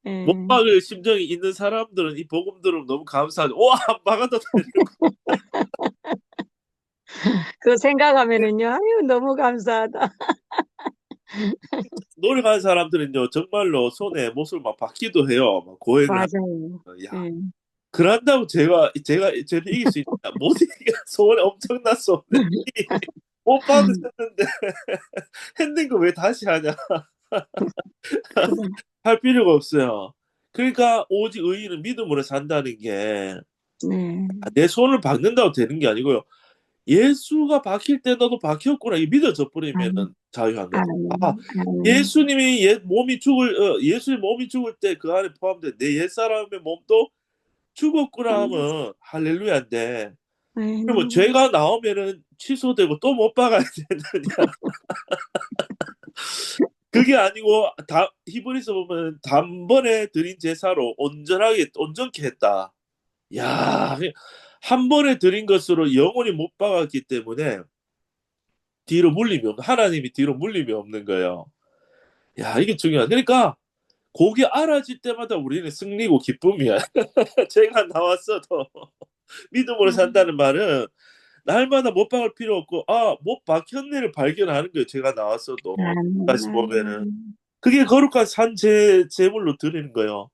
B: 못
C: 예.
B: 박을 심정이 있는 사람들은 이 복음 들으면 너무 감사하죠. 와, 박았다. 이러고
C: 그거 생각하면은요, 아유, 너무 감사하다.
B: 노력하는 사람들은요, 정말로 손에 못을 막 박기도 해요. 막 고행을
C: 맞아요.
B: 하고. 야,
C: 예.
B: 그런다고 제가 쟤를 이길 수 있냐? 못 이겨. 소원이 엄청났어. 못 박으셨는데 했는 거 왜 다시 하냐?
C: 그래.
B: 할 필요가 없어요. 그러니까 오직 의인은 믿음으로 산다는 게
C: 네.
B: 내 손을 박는다고 되는 게 아니고요. 예수가 박힐 때 너도 박혔구나. 이 믿어져
C: 아멘,
B: 버리면은 자유한 거죠.
C: 아멘, 아멘.
B: 예수님이 예수의 몸이 죽을 때 그 안에 포함된 내 옛사람의 몸도 죽었구나 하면 할렐루야인데 그러면
C: 아멘.
B: 죄가 나오면은 취소되고 또 못 박아야 되느냐? 그게 아니고 히브리서 보면 단번에 드린 제사로 온전케 했다. 야, 한 번에 드린 것으로 영원히 못 박았기 때문에 하나님이 뒤로 물림이 없는 거예요. 야, 이게 중요하다. 그러니까 그게 알아질 때마다 우리는 승리고 기쁨이야. 제가 나왔어도 믿음으로 산다는 말은 날마다 못 박을 필요 없고 못 박혔네를 발견하는 거예요. 제가 나왔어도
C: 아멘,
B: 다시 보면은
C: 아멘.
B: 그게 거룩한 산 제물로 드리는 거예요.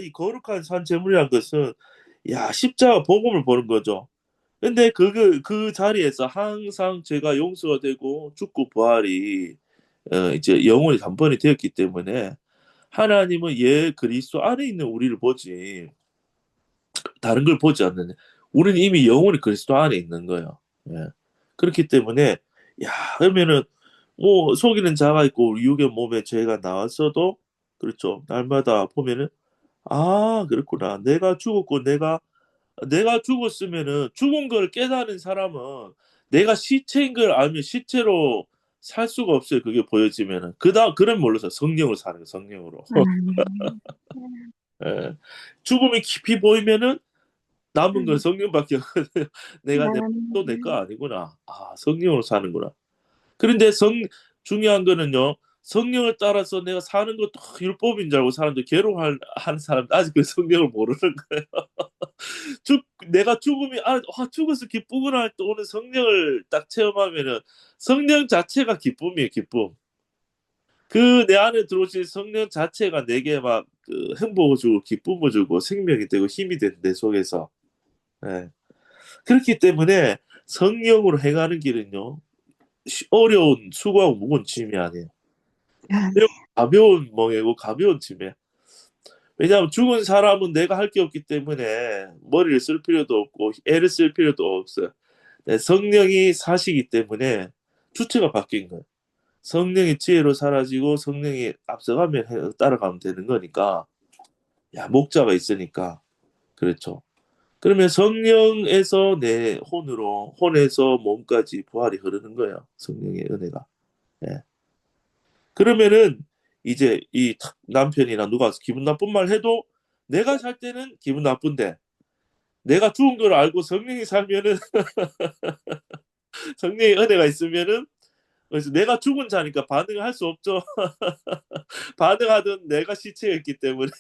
B: 이 거룩한 산 제물이란 것은 십자가 복음을 보는 거죠. 근데 그 자리에서 항상 죄가 용서가 되고 죽고 부활이 이제 영원히 단번에 되었기 때문에 하나님은 그리스도 안에 있는 우리를 보지 다른 걸 보지 않는 우리는 이미 영원히 그리스도 안에 있는 거예요. 예. 그렇기 때문에 그러면은 뭐 속이는 자가 있고 우리 육의 몸에 죄가 나왔어도 그렇죠. 날마다 보면은 그렇구나. 내가 죽었으면은 죽은 걸 깨달은 사람은 내가 시체인 걸 알면 시체로 살 수가 없어요. 그게 보여지면은 그럼 몰라서 성령으로 사는 거예요. 성령으로.
C: 아멘.
B: 예. 죽음이 깊이 보이면은 남은 건
C: 아멘.
B: 성령밖에 없거든요. 내가 내 또 내 거
C: 아멘.
B: 아니구나. 성령으로 사는구나. 그런데 중요한 거는요. 성령을 따라서 내가 사는 것도 율법인 줄 알고 사람들 괴로워하는 사람 아직 그 성령을 모르는 거예요. 내가 죽어서 기쁘구나 할 때 오는 성령을 딱 체험하면은 성령 자체가 기쁨이에요, 기쁨. 그 내 안에 들어오신 성령 자체가 내게 막 그 행복을 주고 기쁨을 주고 생명이 되고 힘이 된 내 속에서. 예. 그렇기 때문에 성령으로 행하는 길은요, 어려운 수고하고 무거운 짐이 아니에요.
C: 아멘.
B: 가벼운 멍이고 가벼운 짐이에요. 왜냐하면 죽은 사람은 내가 할 게 없기 때문에 머리를 쓸 필요도 없고 애를 쓸 필요도 없어요. 네, 성령이 사시기 때문에 주체가 바뀐 거예요. 성령의 지혜로 사라지고 성령이 앞서가면 따라가면 되는 거니까 야 목자가 있으니까 그렇죠. 그러면 성령에서 내 혼으로 혼에서 몸까지 부활이 흐르는 거예요. 성령의 은혜가. 예. 그러면은 이제 이 남편이나 누가 와서 기분 나쁜 말 해도 내가 살 때는 기분 나쁜데 내가 죽은 걸 알고 성령이 살면은 성령의 은혜가 있으면은 그래서 내가 죽은 자니까 반응을 할 수 없죠. 반응하든 내가 시체였기 때문에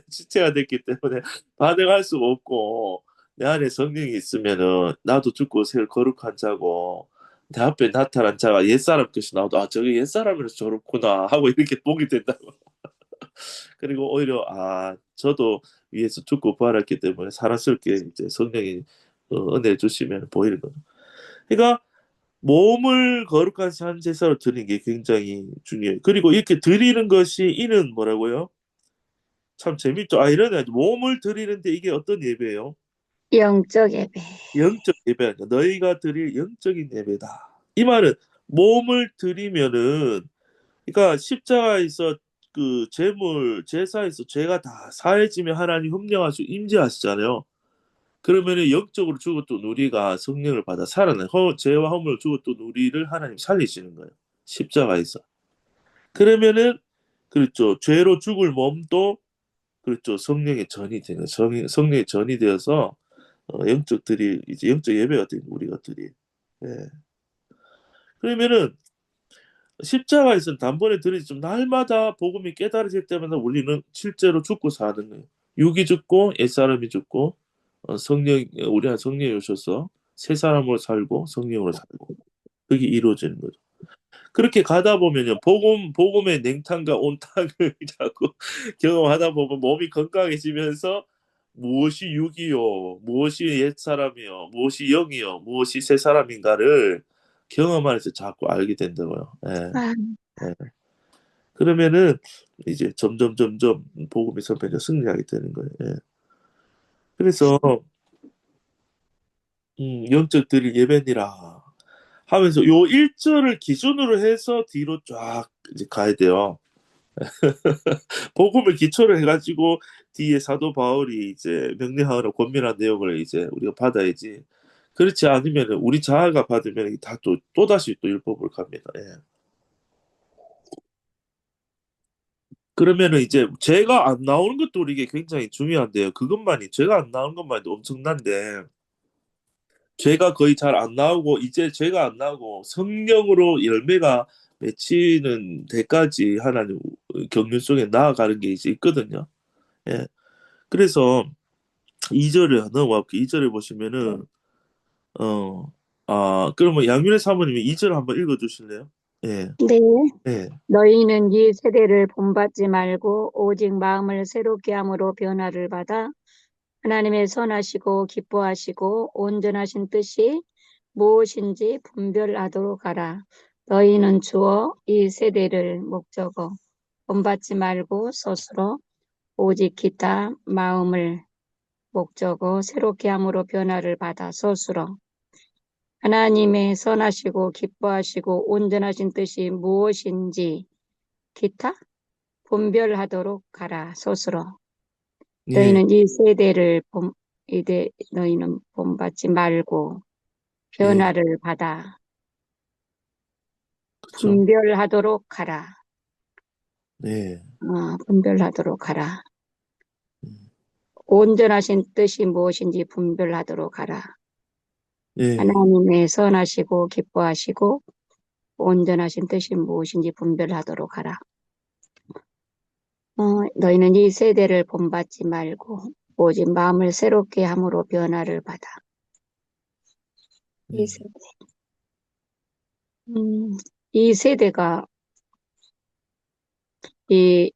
B: 시체가 됐기 때문에 반응할 수가 없고 내 안에 성령이 있으면은 나도 죽고 새 거룩한 자고 내 앞에 나타난 자가 옛사람 뜻이 나오도 아 저게 옛사람이라서 저렇구나 하고 이렇게 보게 된다고. 그리고 오히려 아 저도 위에서 죽고 부활했기 때문에 사랑스럽게 이제 성령이 은혜 주시면 보이는 거죠. 그러니까 몸을 거룩한 산 제사로 드리는 게 굉장히 중요해요. 그리고 이렇게 드리는 것이 이는 뭐라고요? 참 재밌죠. 아 이러네. 몸을 드리는데 이게 어떤 예배예요?
C: 영적 예배.
B: 영적 예배니까 너희가 드릴 영적인 예배다. 이 말은 몸을 드리면은 그러니까 십자가에서 그 제물 제사에서 죄가 다 사해지면 하나님 협력하시고 임재하시잖아요. 그러면은 영적으로 죽었던 우리가 성령을 받아 살아나요. 죄와 허물을 죽었던 우리를 하나님 살리시는 거예요. 십자가에서. 그러면은 그렇죠. 죄로 죽을 몸도 그렇죠. 성령의 전이 되는 성령의 전이 되어서 영적들이 이제 영적 예배가 되는 우리 것들이. 예. 그러면은 십자가에서는 단번에 들이지 좀 날마다 복음이 깨달아질 때마다 우리는 실제로 죽고 사는 거예요. 육이 죽고 옛사람이 죽고 성령 우리 안 성령이 오셔서 새 사람으로 살고 성령으로 살고 그게 이루어지는 거죠. 그렇게 가다 보면요 복음의 냉탕과 온탕을 자꾸 경험하다 보면 몸이 건강해지면서 무엇이 육이요 무엇이 옛사람이요 무엇이 영이요 무엇이 새 사람인가를 경험하면서 자꾸 알게 된다고요. 예,
C: 아,
B: 예. 그러면은 이제 점점 복음의 선배가 승리하게 되는 거예요. 예. 그래서 영적들이 예배니라 하면서 요 1절을 기준으로 해서 뒤로 쫙 이제 가야 돼요. 복음을 기초로 해가지고 뒤에 사도 바울이 이제 명령하는 권면한 내용을 이제 우리가 받아야지. 그렇지 않으면 우리 자아가 받으면 다 또다시 또 율법을 갑니다. 예. 그러면은 이제 죄가 안 나오는 것도 이게 굉장히 중요한데요. 그것만이 죄가 안 나오는 것만도 엄청난데 죄가 거의 잘 안 나오고 이제 죄가 안 나오고 성령으로 열매가 맺히는 데까지 하나님 경륜 속에 나아가는 게 이제 있거든요. 예. 그래서 2절에 넘어가 2절에 보시면은 그러면 양윤의 사모님이 2절 한번 읽어 주실래요? 예.
C: 네.
B: 예.
C: 너희는 이 세대를 본받지 말고 오직 마음을 새롭게 함으로 변화를 받아 하나님의 선하시고 기뻐하시고 온전하신 뜻이 무엇인지 분별하도록 하라. 너희는 주어 이 세대를 목적어 본받지 말고 스스로 오직 기타 마음을 목적어 새롭게 함으로 변화를 받아 스스로 하나님의 선하시고 기뻐하시고 온전하신 뜻이 무엇인지 기타 분별하도록 하라 스스로.
B: 예.
C: 너희는 이 세대를 너희는 본받지 말고
B: 예.
C: 변화를 받아
B: 그렇죠.
C: 분별하도록 하라.
B: 네.
C: 분별하도록 하라.
B: 음.
C: 온전하신 뜻이 무엇인지 분별하도록 하라.
B: 예.
C: 하나님의 선하시고 기뻐하시고 온전하신 뜻이 무엇인지 분별하도록 하라. 너희는 이 세대를 본받지 말고 오직 마음을 새롭게 함으로 변화를 받아. 이
B: 음.
C: 세대. 이 세대가 이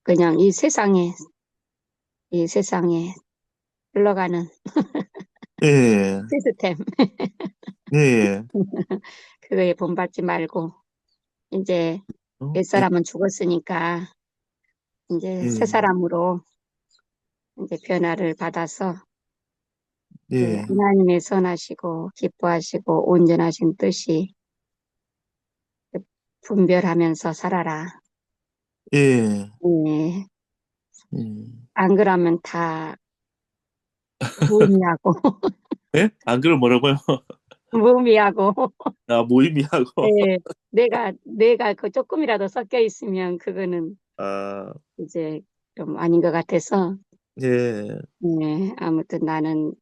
C: 그냥 이 세상에 흘러가는
B: 예.
C: 시스템
B: 예.
C: 그거에 본받지 말고 이제
B: 어? 예.
C: 옛사람은 죽었으니까 이제 새
B: 예,
C: 사람으로 이제 변화를 받아서 그
B: 예,
C: 하나님의 선하시고 기뻐하시고 온전하신 뜻이 분별하면서 살아라.
B: 예,
C: 예,
B: 음.
C: 안 그러면 다 무의미하고
B: 예? 안 그럼 뭐라고요?
C: 무의미하고
B: 아, 무의미하고.
C: 예, 내가 그 조금이라도 섞여 있으면 그거는
B: 아,
C: 이제 좀 아닌 것 같아서
B: 예,
C: 예, 아무튼 나는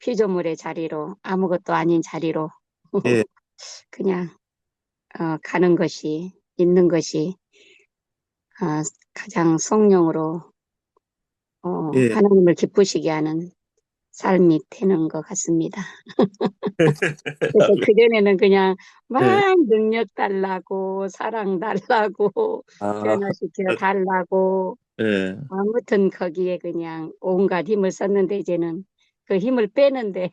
C: 피조물의 자리로 아무것도 아닌 자리로
B: 예,
C: 그냥 가는 것이 있는 것이 어, 가장 성령으로
B: 예.
C: 하나님을 기쁘시게 하는 삶이 되는 것 같습니다. 그래서 그전에는 그냥 막
B: 예.
C: 능력 달라고 사랑 달라고
B: 아,
C: 변화시켜 달라고
B: 예,
C: 아무튼 거기에 그냥 온갖 힘을 썼는데 이제는 그 힘을 빼는데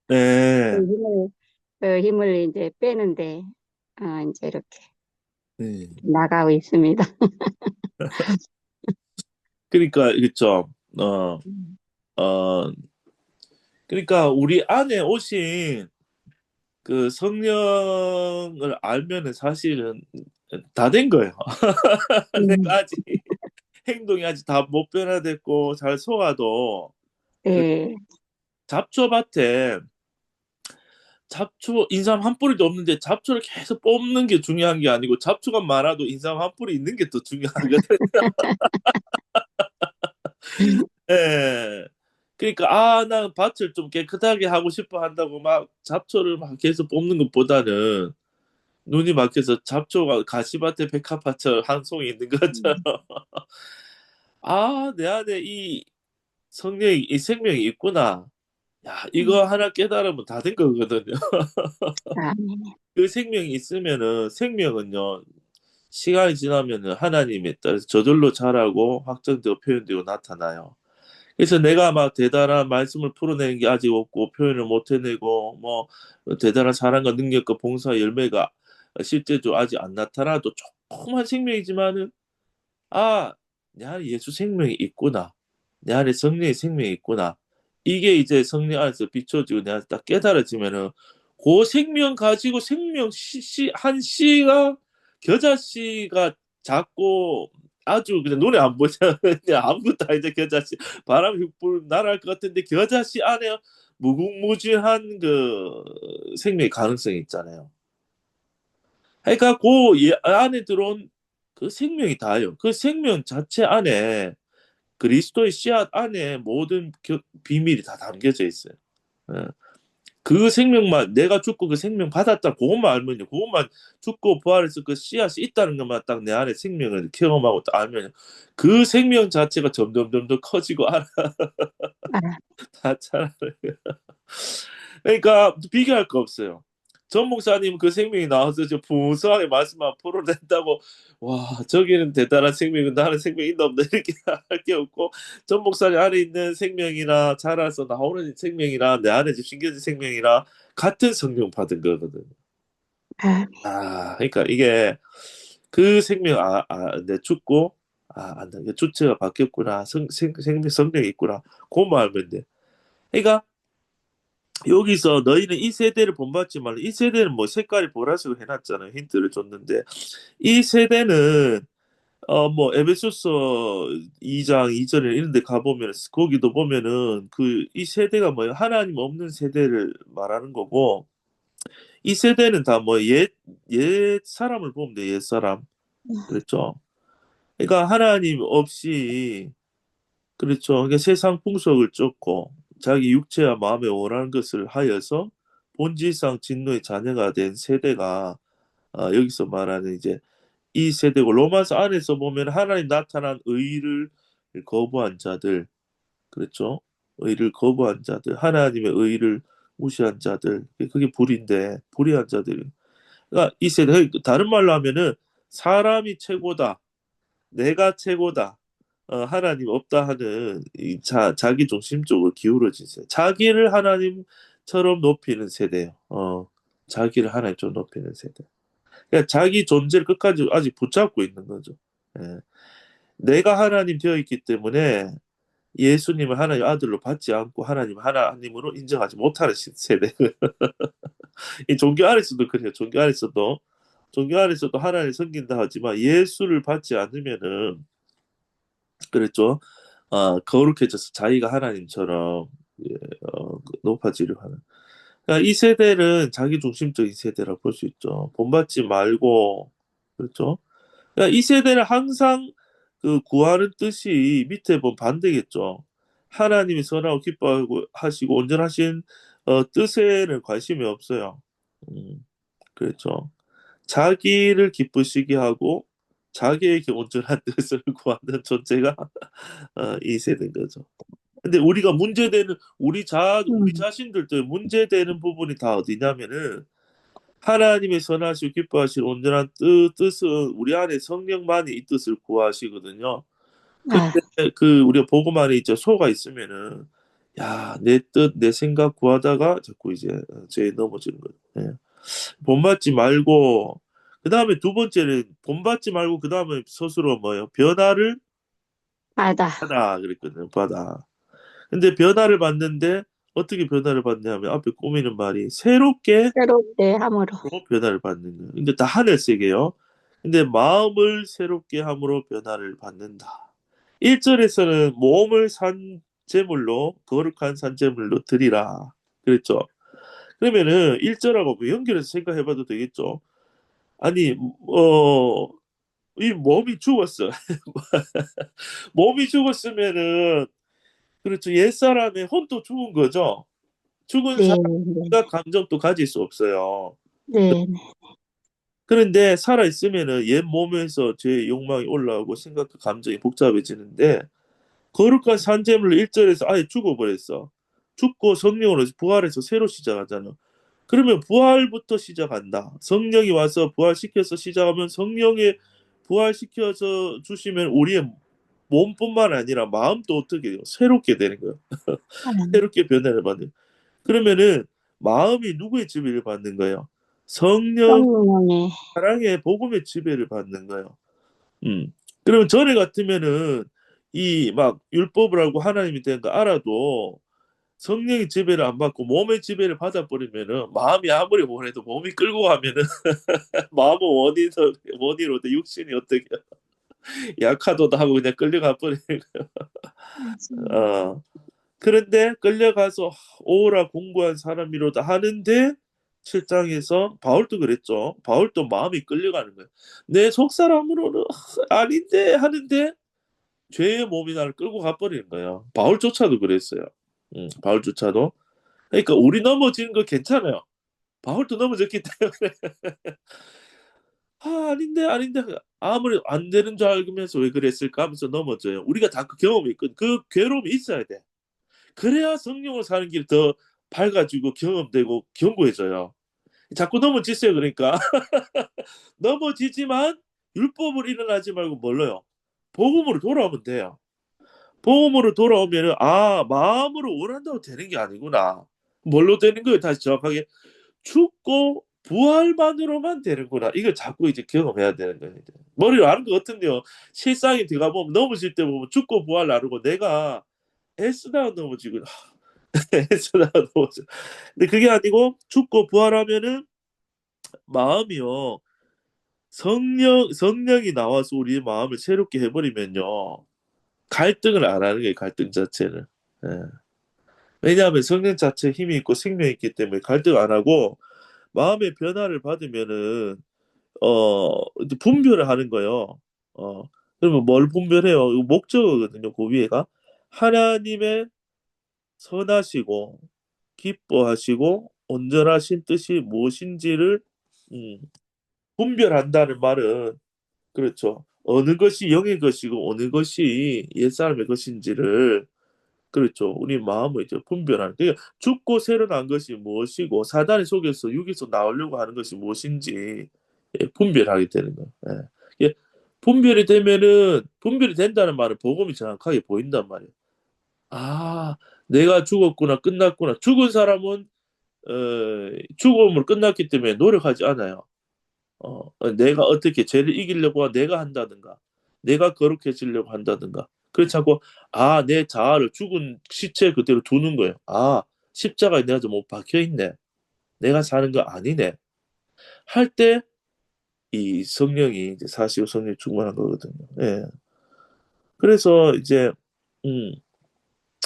C: 그
B: 예,
C: 힘을 그 힘을 이제 빼는데 이제 이렇게
B: 예.
C: 나가고 있습니다.
B: 그러니까, 그죠. 어,
C: 음.
B: 어, 그러니까 우리 안에 오신 그 성령을 알면은 사실은 다 된 거예요.
C: 음.
B: 내가 아직 행동이 아직 다 못 변화됐고 잘 속아도 그
C: 네,
B: 잡초밭에 잡초 인삼 한 뿌리도 없는데 잡초를 계속 뽑는 게 중요한 게 아니고 잡초가 많아도 인삼 한 뿌리 있는 게 더 중요하거든. 예. 그러니까 난 밭을 좀 깨끗하게 하고 싶어 한다고 막 잡초를 막 계속 뽑는 것보다는 눈이 막혀서 잡초가 가시밭에 백합화처럼 한 송이 있는 것처럼
C: 음.
B: 내 안에 이 성령이 이 생명이 있구나. 야, 이거
C: 음.
B: 하나 깨달으면 다 된 거거든요.
C: 아멘.
B: 그 생명이 있으면은 생명은요. 시간이 지나면은 하나님에 따라서 저절로 자라고 확정되고 표현되고 나타나요. 그래서 내가 막 대단한 말씀을 풀어내는 게 아직 없고 표현을 못 해내고 뭐 대단한 사랑과 능력과 봉사 열매가 실제로 아직 안 나타나도 조그만 생명이지만은 내 안에 예수 생명이 있구나. 내 안에 성령의 생명이 있구나. 이게 이제 성령 안에서 비춰지고 내가 딱 깨달아지면은 그 생명 가지고 생명 한 씨가 겨자씨가 작고 아주 그냥 눈에 안 보이잖아. 그냥 아무것도 아닌데 겨자씨 바람 휙불 날아갈 것 같은데 겨자씨 안에 무궁무진한 그 생명의 가능성이 있잖아요. 그러니까 그 안에 들어온 그 생명이 다예요. 그 생명 자체 안에 그리스도의 씨앗 안에 모든 비밀이 다 담겨져 있어요. 예. 그 생명만 내가 죽고 그 생명 받았다 그것만 알면요. 그것만 죽고 부활해서 그 씨앗이 있다는 것만 딱 내 안에 생명을 경험하고 딱 알면 그 생명 자체가 점점 더 커지고
C: 아,
B: 다 자라요. 그러니까 비교할 거 없어요. 전 목사님 그 생명이 나와서 저 풍성하게 말씀만 풀어낸다고 저기는 대단한 생명이고 나는 생명이 있나 없나 이렇게 할 게 없고 전 목사님 안에 있는 생명이나 자라서 나오는 생명이나 내 안에 지금 심겨진 생명이나 같은 성령 받은 거거든.
C: 아,
B: 그러니까 이게 그 생명 내 죽고 내 주체가 바뀌었구나 성령이 있구나 그만 알면 돼. 그러니까 여기서 너희는 이 세대를 본받지만 이 세대는 뭐 색깔이 보라색으로 해놨잖아요. 힌트를 줬는데 이 세대는 뭐 에베소서 2장 2절에 이런 데 가보면 거기도 보면은 그 이 세대가 뭐예요? 하나님 없는 세대를 말하는 거고 이 세대는 다 뭐 옛 사람을 보면 돼. 옛 사람. 그렇죠? 그러니까 하나님 없이 그렇죠. 그러니까 세상 풍속을 쫓고 자기 육체와 마음에 원하는 것을 하여서 본질상 진노의 자녀가 된 세대가 여기서 말하는 이제 이 세대고 로마서 안에서 보면 하나님 나타난 의를 거부한 자들 그렇죠? 의를 거부한 자들 하나님의 의를 무시한 자들 그게 불인데 불의한 자들 그러니까 이 세대 다른 말로 하면은 사람이 최고다 내가 최고다. 하나님 없다 하는 자기 중심 쪽으로 기울어진 세대. 자기를 하나님처럼 높이는 세대예요. 자기를 하나님처럼 높이는 세대. 그러니까 자기 존재를 끝까지 아직 붙잡고 있는 거죠. 예. 내가 하나님 되어 있기 때문에 예수님을 하나님 아들로 받지 않고 하나님 하나님으로 인정하지 못하는 세대. 이 종교 안에서도 그래요. 종교 안에서도 하나님을 섬긴다 하지만 예수를 받지 않으면은 그랬죠. 거룩해져서 자기가 하나님처럼 예, 높아지려 하는. 그러니까 이 세대는 자기 중심적인 세대라고 볼 수 있죠. 본받지 말고 그렇죠. 그러니까 이 세대는 항상 그 구하는 뜻이 밑에 보면 반대겠죠. 하나님이 선하고 기뻐하고 하시고 온전하신 뜻에는 관심이 없어요. 그렇죠. 자기를 기쁘시게 하고 자기에게 온전한 뜻을 구하는 존재가 이 세대인 거죠. 근데 우리가 문제되는 우리
C: 음,
B: 자신들도 문제되는 부분이 다 어디냐면은 하나님의 선하시고 기뻐하시는 온전한 뜻은 우리 안에 성령만이 이 뜻을 구하시거든요. 근데
C: 아,
B: 그 우리가 복음 안에 있죠. 소가 있으면은 야, 내 뜻, 내 생각 구하다가 자꾸 이제 죄에 넘어지는 거예요. 예. 본받지 말고 그 다음에 두 번째는 본받지 말고 그 다음에 스스로 뭐예요? 변화를
C: 바다.
B: 받아 그랬거든요. 받아. 근데 변화를 받는데 어떻게 변화를 받냐면 앞에 꾸미는 말이 새롭게
C: 새롭게 함으로.
B: 변화를 받는 거예요. 근데 다 하늘세계요. 근데 마음을 새롭게 함으로 변화를 받는다. 1절에서는 몸을 산제물로 거룩한 산제물로 드리라. 그랬죠. 그러면은 1절하고 연결해서 생각해 봐도 되겠죠. 아니 이 몸이 죽었어. 몸이 죽었으면은 그렇죠. 옛사람의 혼도 죽은 거죠. 죽은
C: 네, 네,
B: 사람과 감정도 가질 수 없어요.
C: 네, 네.
B: 그런데 살아 있으면은 옛 몸에서 제 욕망이 올라오고 생각과 감정이 복잡해지는데 거룩한 산재물로 1절에서 아예 죽어버렸어. 죽고 성령으로 부활해서 새로 시작하잖아. 그러면 부활부터 시작한다. 성령이 와서 부활시켜서 시작하면 성령이 부활시켜서 주시면 우리의 몸뿐만 아니라 마음도 어떻게 돼요? 새롭게 되는 거예요.
C: 아,
B: 새롭게 변화를 받는. 그러면은 마음이 누구의 지배를 받는 거예요? 성령
C: 성령의,
B: 사랑의 복음의 지배를 받는 거예요. 음. 그러면 전에 같으면은 이 막 율법을 알고 하나님이 된 거 알아도 성령의 지배를 안 받고 몸의 지배를 받아버리면은 마음이 아무리 원해도 몸이 끌고 가면은 마음은 원인으로 돼 육신이 어떻게 약하도다 하고 그냥 끌려가 버리는
C: 맞습니다.
B: 어. 그런데 끌려가서 오라 공고한 사람이로다 하는데 7장에서 바울도 그랬죠. 바울도 마음이 끌려가는 거예요. 내 속사람으로는 아닌데 하는데 죄의 몸이 나를 끌고 가버리는 거예요. 바울조차도 그랬어요. 바울조차도. 그러니까 우리 넘어지는 거 괜찮아요. 바울도 넘어졌기 때문에 아닌데 아무리 안 되는 줄 알면서 왜 그랬을까 하면서 넘어져요. 우리가 다 그 경험이 있거든. 그 괴로움이 있어야 돼. 그래야 성령을 사는 길 더 밝아지고 경험되고 견고해져요. 자꾸 넘어지세요. 그러니까 넘어지지만 율법을 일어나지 말고 뭘로요? 복음으로 돌아오면 돼요. 복음으로 돌아오면은 마음으로 원한다고 되는 게 아니구나. 뭘로 되는 거예요? 다시 정확하게 죽고 부활만으로만 되는구나. 이걸 자꾸 이제 경험해야 되는 거예요. 이제. 머리로 아는 것 같은데요. 실상이 들어가 보면 넘어질 때 보면 죽고 부활 나누고 내가 애쓰다가 넘어지고 애쓰다가 넘어져. 근데 그게 아니고 죽고 부활하면은 마음이요. 성령이 나와서 우리의 마음을 새롭게 해버리면요. 갈등을 안 하는 거예요. 갈등 자체는. 예. 왜냐하면 성령 자체에 힘이 있고 생명이 있기 때문에 갈등 안 하고 마음의 변화를 받으면은 이제 분별을 하는 거예요. 그러면 뭘 분별해요? 이거 목적어거든요. 그 위에가 하나님의 선하시고 기뻐하시고 온전하신 뜻이 무엇인지를 음, 분별한다는 말은 그렇죠. 어느 것이 영의 것이고 어느 것이 옛사람의 것인지를 그렇죠. 우리 마음을 이제 분별하는. 그러니까 죽고 새로 난 것이 무엇이고 사단의 속에서 육에서 나오려고 하는 것이 무엇인지 분별하게 되는 거예요. 이게 분별이 된다는 말은 복음이 정확하게 보인단 말이에요. 아, 내가 죽었구나, 끝났구나. 죽은 사람은 죽음으로 끝났기 때문에 노력하지 않아요. 내가 어떻게 죄를 이기려고 내가 한다든가 내가 거룩해지려고 한다든가. 그렇지 않고 내 자아를 죽은 시체 그대로 두는 거예요. 십자가에 내가 좀 못 박혀 있네. 내가 사는 거 아니네. 할 때 이 성령이 이제 사시고 성령이 충만한 거거든요. 예. 그래서 이제 음,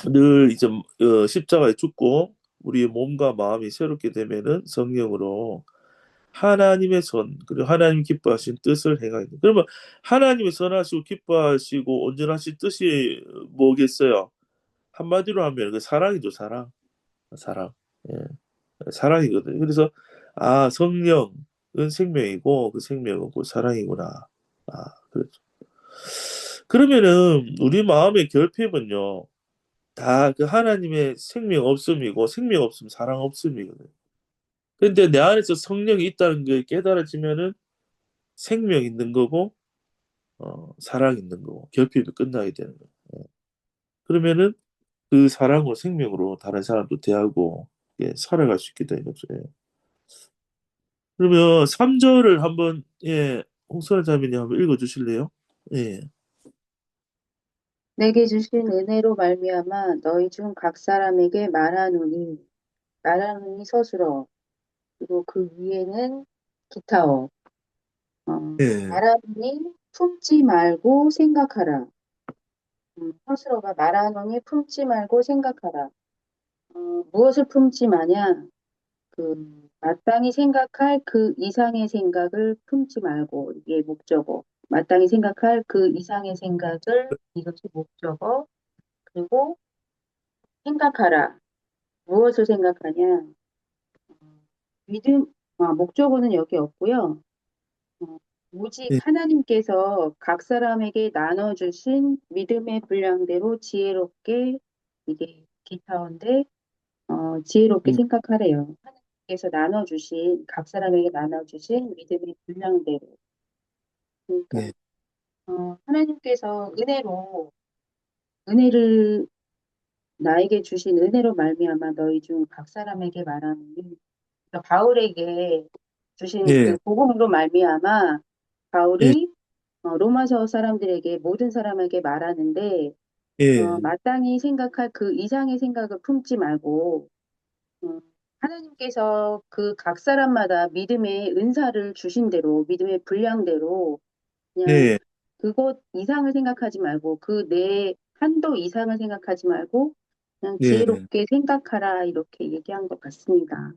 B: 늘 이제 십자가에 죽고 우리의 몸과 마음이 새롭게 되면은 성령으로 하나님의 선 그리고 하나님 기뻐하신 뜻을 행하게 돼. 그러면 하나님의 선하시고 기뻐하시고 온전하신 뜻이 뭐겠어요? 한마디로 하면 그 사랑이죠, 사랑. 사랑. 예. 사랑이거든요. 그래서 성령은 생명이고 그 생명은 곧 사랑이구나. 그렇죠. 그러면은 우리 마음의 결핍은요. 다 그 하나님의 생명 없음이고 생명 없음 사랑 없음이거든요. 근데 내 안에서 성령이 있다는 게 깨달아지면은 생명 있는 거고 사랑 있는 거고 결핍이 끝나게 되는 거예요. 예. 그러면은 그 사랑으로 생명으로 다른 사람도 대하고 살아갈 수 있게 되는 거죠. 예. 그러면 3절을 한번 홍선아 자매님 한번 읽어 주실래요? 예.
A: 내게 주신 은혜로 말미암아 너희 중 각 사람에게 말하노니 서술어. 그리고 그 위에는 기타어.
B: 예.
A: 말하노니 품지 말고 생각하라. 서술어가 말하노니 품지 말고 생각하라. 무엇을 품지 마냐? 마땅히 생각할 그 이상의 생각을 품지 말고, 이게 목적어. 마땅히 생각할 그 이상의 생각을, 이것이 목적어. 그리고 생각하라. 무엇을 생각하냐? 믿음, 목적어는 여기 없고요. 어, 오직
B: 예.
A: 하나님께서 각 사람에게 나눠주신 믿음의 분량대로 지혜롭게, 이게 기타어인데, 지혜롭게
B: 음,
A: 생각하래요. 하나님께서 각 사람에게 나눠주신 믿음의 분량대로. 그러니까,
B: 예.
A: 하나님께서 은혜를, 나에게 주신 은혜로 말미암아 너희 중 각 사람에게 말하는, 그러니까 바울에게 주신 그
B: 예.
A: 복음으로 말미암아
B: 예.
A: 바울이 로마서 사람들에게 모든 사람에게 말하는데,
B: 예.
A: 마땅히 생각할 그 이상의 생각을 품지 말고, 어, 하나님께서 그 각 사람마다 믿음의 은사를 주신 대로, 믿음의 분량대로, 그냥
B: 예.
A: 그것 이상을 생각하지 말고, 그 내 한도 이상을 생각하지 말고, 그냥
B: 예.
A: 지혜롭게 생각하라, 이렇게 얘기한 것 같습니다.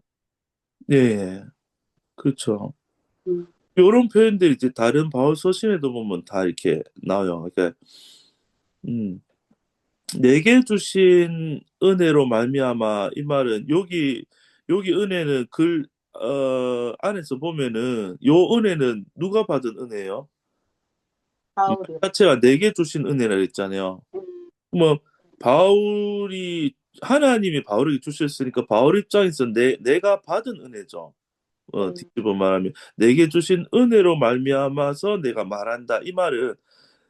B: 예. 그렇죠.
A: 음,
B: 이런 표현들이 이제 다른 바울 서신에도 보면 다 이렇게 나와요. 그러니까 음, 내게 주신 은혜로 말미암아 이 말은 여기 은혜는 글 안에서 보면은 요 은혜는 누가 받은 은혜예요? 말
A: 바울이요.
B: 자체가 내게 주신 은혜라 그랬잖아요.
A: 음,
B: 뭐 바울이 하나님이 바울에게 주셨으니까 바울 입장에서 내가 받은 은혜죠.
A: 네.
B: 뒤집어 말하면 내게 주신 은혜로 말미암아서 내가 말한다. 이 말은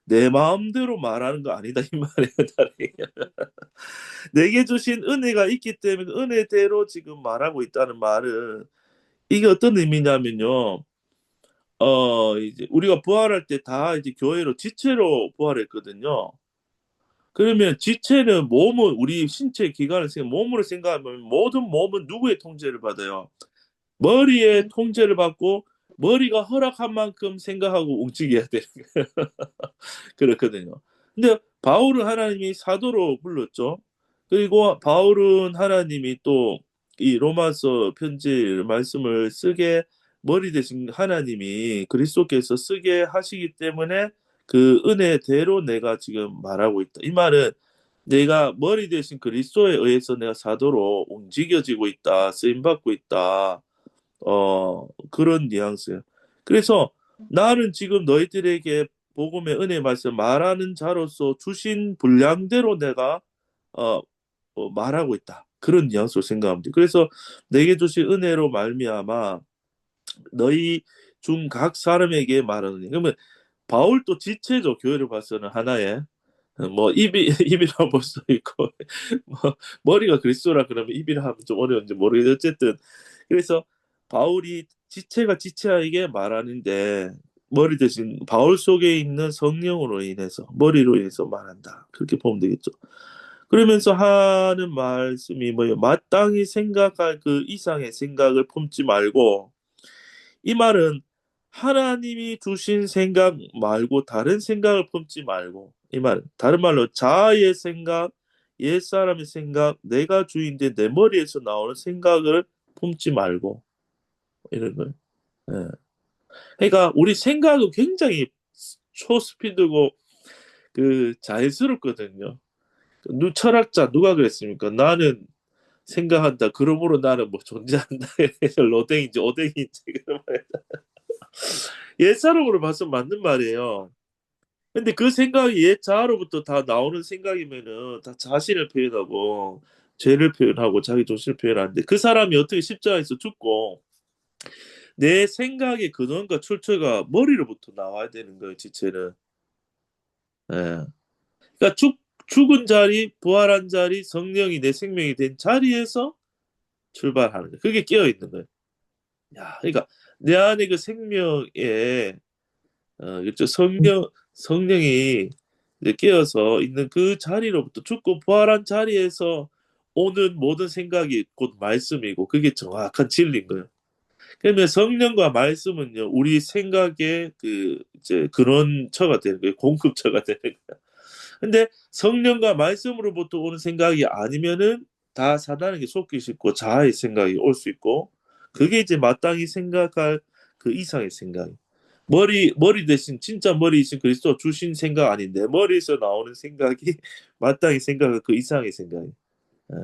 B: 내 마음대로 말하는 거 아니다 이 말이에요. 다르게. 내게 주신 은혜가 있기 때문에 은혜대로 지금 말하고 있다는 말은 이게 어떤 의미냐면요. 이제 우리가 부활할 때 다 이제 교회로 지체로 부활했거든요. 그러면 지체는 몸은 우리 신체 기관을 몸으로 생각하면 모든 몸은 누구의 통제를 받아요? 머리의 통제를 받고 머리가 허락한 만큼 생각하고 움직여야 되는 거예요. 그렇거든요. 근데 바울은 하나님이 사도로 불렀죠. 그리고 바울은 하나님이 또 이 로마서 편지 말씀을 쓰게 머리 대신 하나님이 그리스도께서 쓰게 하시기 때문에 그 은혜대로 내가 지금 말하고 있다. 이 말은 내가 머리 대신 그리스도에 의해서 내가 사도로 움직여지고 있다, 쓰임 받고 있다. 그런 뉘앙스예요. 그래서 나는 지금 너희들에게 복음의 은혜 말씀 말하는 자로서 주신 분량대로 내가 어, 말하고 있다. 그런 뉘앙스로 생각하면 돼요. 그래서 내게 주신 은혜로 말미암아 너희 중 각 사람에게 말하느니 그러면 바울도 지체죠. 교회를 봐서는 하나의 뭐 입이 입이라 볼 수도 있고 뭐 머리가 그리스도라 그러면 입이라 하면 좀 어려운지 모르겠는데 어쨌든 그래서 바울이 지체가 지체에게 말하는데 머리 대신 바울 속에 있는 성령으로 인해서 머리로 인해서 말한다. 그렇게 보면 되겠죠. 그러면서 하는 말씀이 뭐예요? 마땅히 생각할 그 이상의 생각을 품지 말고 이 말은 하나님이 주신 생각 말고 다른 생각을 품지 말고 이 말은 다른 말로 자아의 생각, 옛사람의 생각, 내가 주인데 내 머리에서 나오는 생각을 품지 말고 이런 거예요. 예. 그러니까 우리 생각은 굉장히 초스피드고 그 자연스럽거든요. 철학자 누가 그랬습니까? 나는 생각한다. 그러므로 나는 뭐 존재한다. 로댕인지 오댕인지 그런 말. 옛사람으로 봐서 맞는 말이에요. 근데 그 생각이 옛 자아로부터 다 나오는 생각이면은 다 자신을 표현하고 죄를 표현하고 자기 존재를 표현하는데 그 사람이 어떻게 십자가에서 죽고 내 생각의 근원과 출처가 머리로부터 나와야 되는 거예요, 지체는. 예. 그러니까 죽은 자리, 부활한 자리, 성령이 내 생명이 된 자리에서 출발하는 거예요. 그게 깨어 있는 거예요. 야, 그러니까 내 안에 그 생명에 그렇죠. 성령이 이제 깨어서 있는 그 자리로부터 죽고 부활한 자리에서 오는 모든 생각이 곧 말씀이고 그게 정확한 진리인 거예요. 그러면 성령과 말씀은요, 우리 생각의 그 이제 근원처가 되는 거예요. 공급처가 되는 거예요. 근데 성령과 말씀으로부터 오는 생각이 아니면은 다 사단에게 속기 쉽고 자아의 생각이 올 수 있고 그게 이제 마땅히 생각할 그 이상의 생각이 머리 대신 진짜 머리이신 그리스도 주신 생각 아닌 내 머리에서 나오는 생각이 마땅히 생각할 그 이상의 생각이. 예.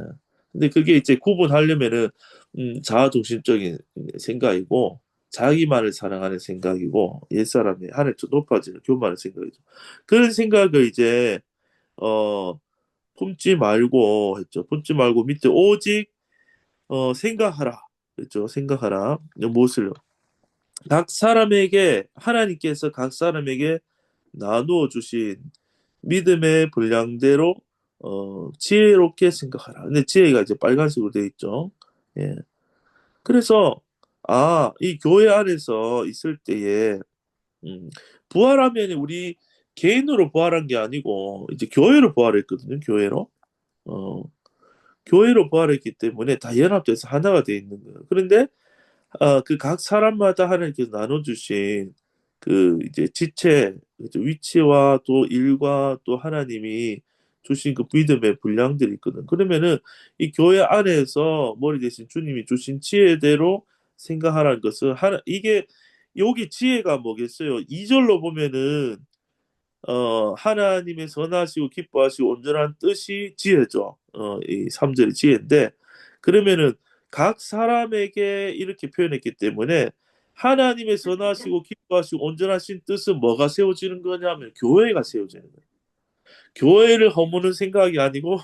B: 근데 그게 이제 구분하려면은 자아중심적인 생각이고 자기만을 사랑하는 생각이고 옛사람이 하늘도 높아지는 교만한 생각이죠. 그런 생각을 이제 어 품지 말고 했죠. 품지 말고 밑에 오직 생각하라. 그렇죠. 생각하라. 무엇을 각 사람에게 하나님께서 각 사람에게 나누어 주신 믿음의 분량대로 지혜롭게 생각하라. 근데 지혜가 이제 빨간색으로 되어 있죠. 예. 그래서 이 교회 안에서 있을 때에 음, 부활하면 우리 개인으로 부활한 게 아니고 이제 교회로 부활했거든요. 교회로. 어, 교회로 부활했기 때문에 다 연합돼서 하나가 되어 있는 거예요. 그런데 그 각 사람마다 하나님께서 나눠주신 그 이제 지체, 그죠? 위치와 또 일과 또 하나님이 주신 그 믿음의 분량들이 있거든. 그러면은 이 교회 안에서 머리 대신 주님이 주신 지혜대로 생각하라는 것은 이게 여기 지혜가 뭐겠어요? 2절로 보면은 하나님의 선하시고 기뻐하시고 온전한 뜻이 지혜죠. 이 3절이 지혜인데 그러면은 각 사람에게 이렇게 표현했기 때문에 하나님의 선하시고 기뻐하시고 온전하신 뜻은 뭐가 세워지는 거냐면 교회가 세워지는 거예요. 교회를 허무는 생각이 아니고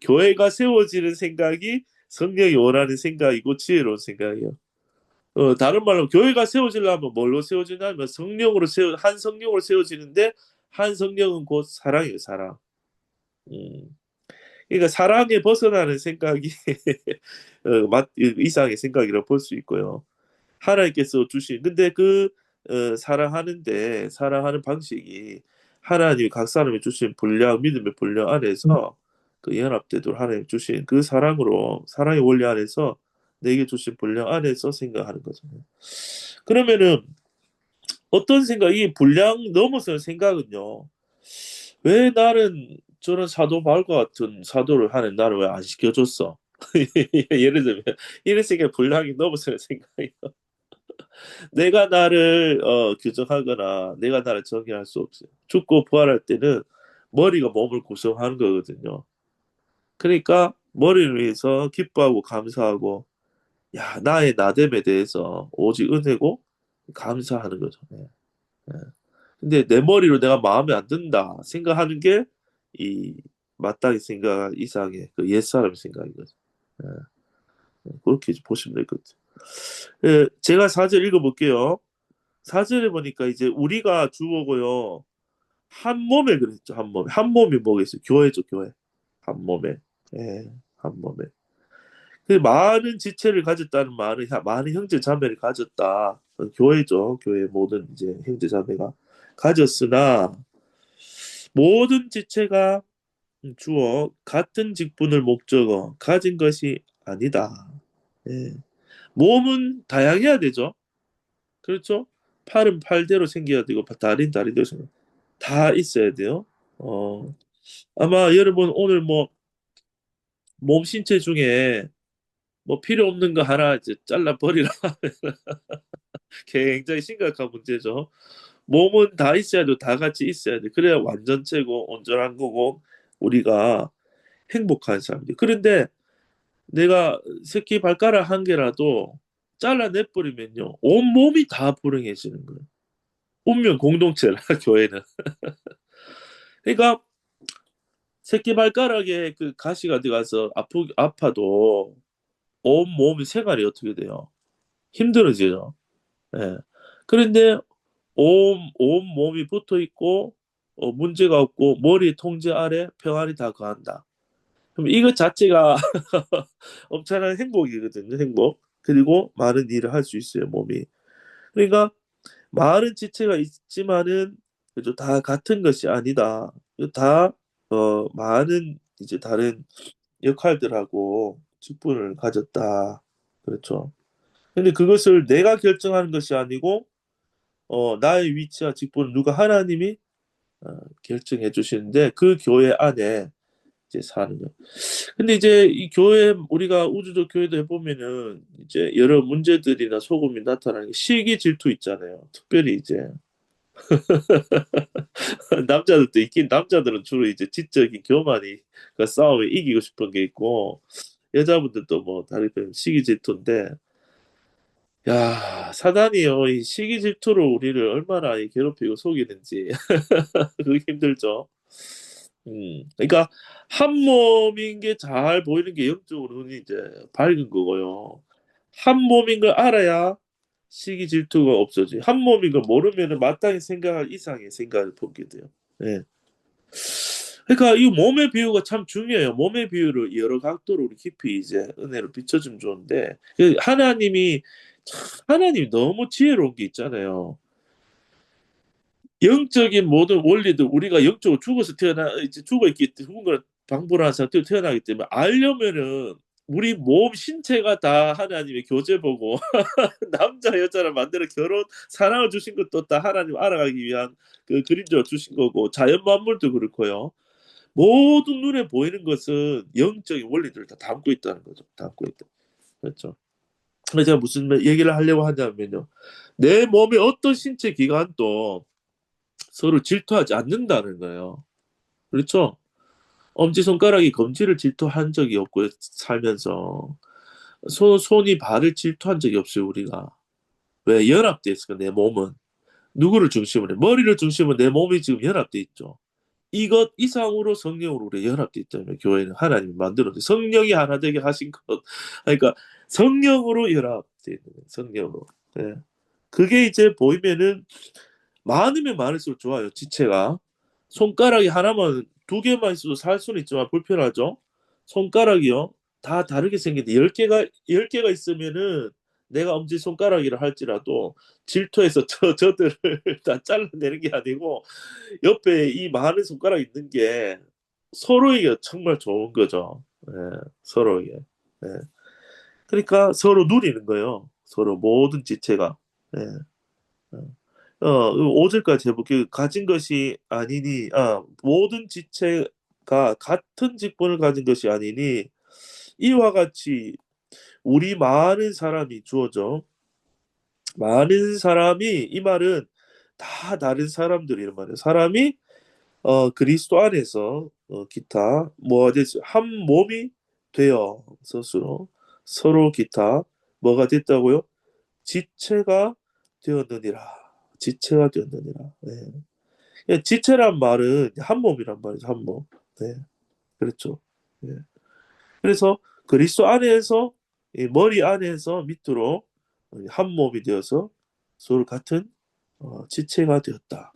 B: 교회가 세워지는 생각이 성령이 원하는 생각이고 지혜로운 생각이에요. 다른 말로 교회가 세워지려면 뭘로 세워지냐면 한 성령으로 세워지는데 한 성령은 곧 사랑이에요, 사랑. 음. 그러니까 사랑에 벗어나는 생각이 이상의 생각이라고 볼 수 있고요. 하나님께서 주신 근데 그 사랑하는 방식이 하나님이 각 사람이 주신 분량 믿음의 분량 안에서 그 연합되도록 하나님 주신 그 사랑의 원리 안에서 내게 주신 분량 안에서 생각하는 거죠. 그러면은 어떤 생각, 이 분량 넘어서는 생각은요. 왜 나는 저런 사도 바울과 같은 사도를 하는 나를 왜 안 시켜줬어? 예를 들면 이런 생각 분량이 넘어서는 생각이요. 내가 나를 규정하거나 내가 나를 정의할 수 없어요. 죽고 부활할 때는 머리가 몸을 구성하는 거거든요. 그러니까 머리를 위해서 기뻐하고 감사하고 나의 나됨에 대해서 오직 은혜고 감사하는 거죠. 네. 네. 근데 내 머리로 내가 마음에 안 든다 생각하는 게 이 마땅히 생각한 이상의 그 옛사람 생각인 거죠. 예, 그렇게 보시면 될 것 같아요. 예, 제가 4절 읽어볼게요. 4절에 보니까 이제 우리가 주어고요. 한 몸에 그랬죠. 한 몸에. 한 몸이 뭐겠어요? 교회죠, 교회. 한 몸에. 예, 한 몸에. 그 많은 지체를 가졌다는 말은 많은 형제 자매를 가졌다. 교회죠. 교회 모든 이제 형제 자매가 가졌으나 모든 지체가 주어 같은 직분을 목적어 가진 것이 아니다. 예. 몸은 다양해야 되죠. 그렇죠? 팔은 팔대로 생겨야 되고 다리는 다리대로 다 있어야 돼요. 아마 여러분 오늘 뭐 몸 신체 중에 뭐 필요 없는 거 하나 이제 잘라 버리라. 굉장히 심각한 문제죠. 몸은 다 있어야 돼. 다 같이 있어야 돼. 그래야 완전체고 온전한 거고 우리가 행복한 사람들. 그런데 내가 새끼 발가락 한 개라도 잘라내 버리면요. 온 몸이 다 불행해지는 거예요. 운명 공동체라 교회는. 그러니까 새끼 발가락에 그 가시가 들어가서 아파도 온 몸이 생활이 어떻게 돼요? 힘들어지죠. 예. 그런데 온 몸이 붙어 있고 문제가 없고 머리 통제 아래 평안이 다 거한다. 그럼 이것 자체가 엄청난 행복이거든요. 행복. 그리고 많은 일을 할 수 있어요. 몸이. 그러니까 많은 지체가 있지만은 그죠? 다 같은 것이 아니다. 다 많은 이제 다른 역할들하고 직분을 가졌다. 그렇죠. 근데 그것을 내가 결정하는 것이 아니고 나의 위치와 직분을 누가 하나님이 결정해 주시는데 그 교회 안에 이제 사는 거예요. 근데 이제 이 교회 우리가 우주적 교회도 해보면은 이제 여러 문제들이나 소금이 나타나는 게 시기 질투 있잖아요. 특별히 이제 남자들도 있긴 남자들은 주로 이제 지적인 교만이 그 싸움에 이기고 싶은 게 있고 여자분들도 뭐 다른 편 시기 질투인데 야 사단이요 이 시기 질투로 우리를 얼마나 괴롭히고 속이는지 그게 힘들죠. 그러니까 한 몸인 게 잘 보이는 게 영적으로 눈이 이제 밝은 거고요. 한 몸인 걸 알아야 시기 질투가 없어져요. 한 몸인 걸 모르면은 마땅히 생각할 이상의 생각을 보게 돼요. 예. 그러니까 이 몸의 비유가 참 중요해요. 몸의 비유를 여러 각도로 우리 깊이 이제 은혜로 비춰주면 좋은데 그 하나님이 너무 지혜로운 게 있잖아요. 영적인 모든 원리들 우리가 영적으로 죽어서 이제 죽어있기 때문에 죽은 걸 방불한 상태로 태어나기 때문에 알려면은 우리 몸 신체가 다 하나님의 교제보고 남자 여자를 만들어 결혼 사랑을 주신 것도 다 하나님 알아가기 위한 그 그림자를 주신 거고 자연 만물도 그렇고요. 모든 눈에 보이는 것은 영적인 원리들을 다 담고 있다는 거죠. 담고 있다. 그렇죠. 그래서 제가 무슨 얘기를 하려고 하냐면요. 내 몸의 어떤 신체 기관도 서로 질투하지 않는다는 거예요. 그렇죠? 엄지손가락이 검지를 질투한 적이 없고요. 살면서. 손이 발을 질투한 적이 없어요. 우리가. 왜? 연합돼 있을까? 내 몸은. 누구를 중심으로 해? 머리를 중심으로 내 몸이 지금 연합돼 있죠. 이것 이상으로 성령으로 우리 연합돼 있다면 교회는 하나님이 만들었는데 성령이 하나 되게 하신 것. 그러니까 성령으로 연합돼 있는 거예요. 성령으로. 네. 그게 이제 보이면은 많으면 많을수록 좋아요. 지체가. 손가락이 하나만 두 개만 있어도 살 수는 있지만 불편하죠. 손가락이요. 다 다르게 생긴데 10개가 있으면은 내가 엄지손가락이라 할지라도 질투해서 저들을 다 잘라내는 게 아니고 옆에 이 많은 손가락 있는 게 서로에게 정말 좋은 거죠. 예, 서로에게. 예. 그러니까 서로 누리는 거예요. 서로 모든 지체가. 예. 5절까지 해볼게요. 가진 것이 아니니, 모든 지체가 같은 직분을 가진 것이 아니니, 이와 같이 우리 많은 사람이 주어져. 많은 사람이, 이 말은 다 다른 사람들이란 말이에요. 사람이, 그리스도 안에서, 기타, 뭐가 되지? 한 몸이 되어, 스스로, 서로 기타, 뭐가 됐다고요? 지체가 되었느니라. 지체가 되었느니라. 네. 예, 지체란 말은 한 몸이란 말이죠. 한 몸. 네. 그렇죠. 예. 그래서 그리스도 안에서 이 머리 안에서 밑으로 한 몸이 되어서 서로 같은 지체가 되었다.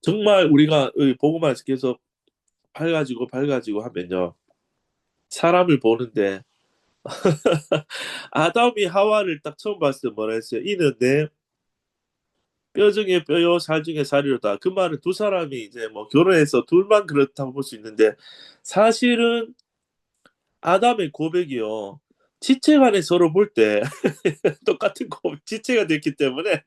B: 정말 우리가 복음화에서 계속 밝아지고 하면요. 사람을 보는데 아담이 하와를 딱 처음 봤을 때 뭐라 했어요? 이는 내 뼈 중에 뼈요 살 중에 살이로다. 그 말은 두 사람이 이제 뭐 결혼해서 둘만 그렇다고 볼 수 있는데 사실은 아담의 고백이요. 지체 간에 서로 볼 때 똑같은 고백, 지체가 됐기 때문에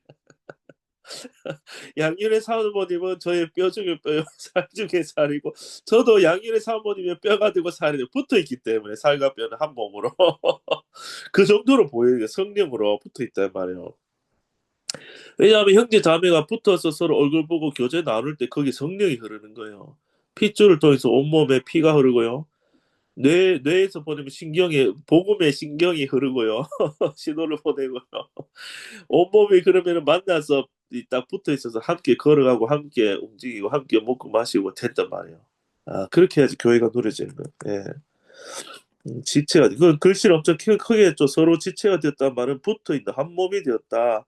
B: 양윤의 사모님은 저의 뼈 중에 뼈요 살 중에 살이고 저도 양윤의 사모님의 뼈가 되고 살이 되고 붙어 있기 때문에 살과 뼈는 한 몸으로 그 정도로 보여요. 성령으로 붙어 있단 말이에요. 왜냐하면 형제 자매가 붙어서 서로 얼굴 보고 교제 나눌 때 거기 성령이 흐르는 거예요. 핏줄을 통해서 온몸에 피가 흐르고요. 뇌에서 보내면 신경에 복음의 신경이 흐르고요. 신호를 보내고요. 온몸이 그러면 만나서 딱 붙어 있어서 함께 걸어가고 함께 움직이고 함께 먹고 마시고 됐단 말이에요. 아, 그렇게 해야지 교회가 누려지는 거예요. 예. 지체가 그 글씨를 엄청 크게 했죠. 서로 지체가 되었단 말은 붙어 있는 한 몸이 되었다.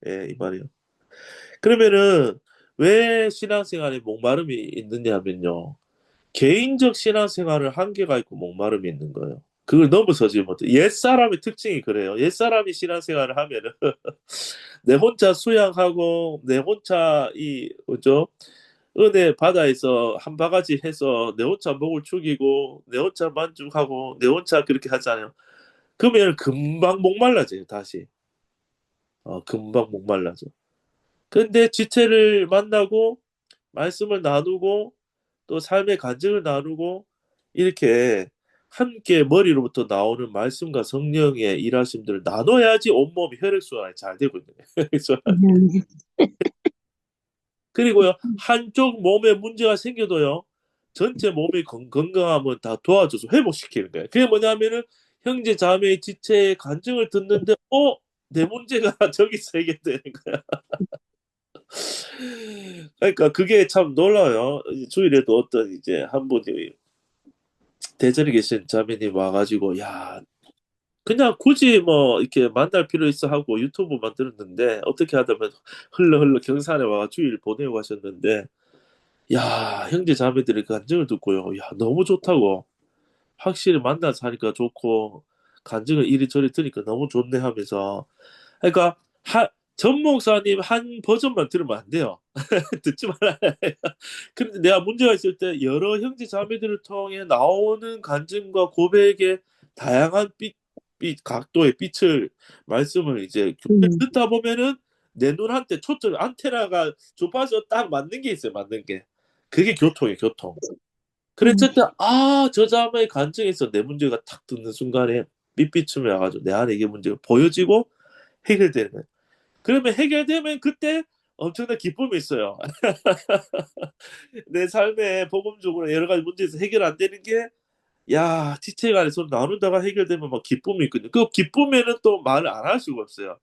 B: 예, 이 말이에요. 그러면은 왜 신앙생활에 목마름이 있느냐면요. 개인적 신앙생활을 한계가 있고 목마름이 있는 거예요. 그걸 넘어서지 못해. 옛사람의 특징이 그래요. 옛사람이 신앙생활을 하면은 내 혼자 수양하고 내 혼자 이 뭐죠? 은혜 바다에서 한 바가지 해서 내 혼자 목을 축이고 내 혼자 만족하고 내 혼자 그렇게 하잖아요. 그러면 금방 목말라져요, 다시. 금방 목말라져. 근데 지체를 만나고 말씀을 나누고 또 삶의 간증을 나누고 이렇게 함께 머리로부터 나오는 말씀과 성령의 일하심들을 나눠야지 온몸이 혈액순환이 잘 되고 있는 거예요. 혈액순환.
C: 음,
B: 그리고요, 한쪽 몸에 문제가 생겨도요, 전체 몸이 건강하면 다 도와줘서 회복시키는 거예요. 그게 뭐냐면은 형제 자매의 지체의 간증을 듣는데, 내 문제가 저기서 해결되는 거야. 그러니까 그게 참 놀라요. 주일에도 어떤 이제 한 분이 대전에 계신 자매님 와가지고, 야, 그냥 굳이 뭐 이렇게 만날 필요 있어 하고 유튜브 만들었는데 어떻게 하다면 흘러 경산에 와가 주일 보내고 가셨는데, 야, 형제 자매들의 간증을 듣고요. 야, 너무 좋다고. 확실히 만나서 하니까 좋고 간증을 이리저리 들으니까 너무 좋네 하면서. 그러니까 전 목사님 한 버전만 들으면 안 돼요. 듣지 말아야 해요. 그런데 내가 문제가 있을 때 여러 형제 자매들을 통해 나오는 간증과 고백의 다양한 각도의 빛을 말씀을 이제
C: 음,
B: 듣다 보면은 내 눈한테 초점 안테나가 좁아서 딱 맞는 게 있어요. 맞는 게. 그게 교통이에요. 교통.
C: 음,
B: 그랬을 때 저 자매의 간증에서 내 문제가 탁 듣는 순간에 빛비춤이 와가지고 내 안에 이게 문제가 보여지고 해결되는 거예요. 그러면 해결되면 그때 엄청난 기쁨이 있어요. 내 삶에 복음적으로 여러 가지 문제에서 해결 안 되는 게, 야, 지체 간에 서로 나누다가 해결되면 막 기쁨이 있거든요. 그 기쁨에는 또 말을 안 할 수가 없어요.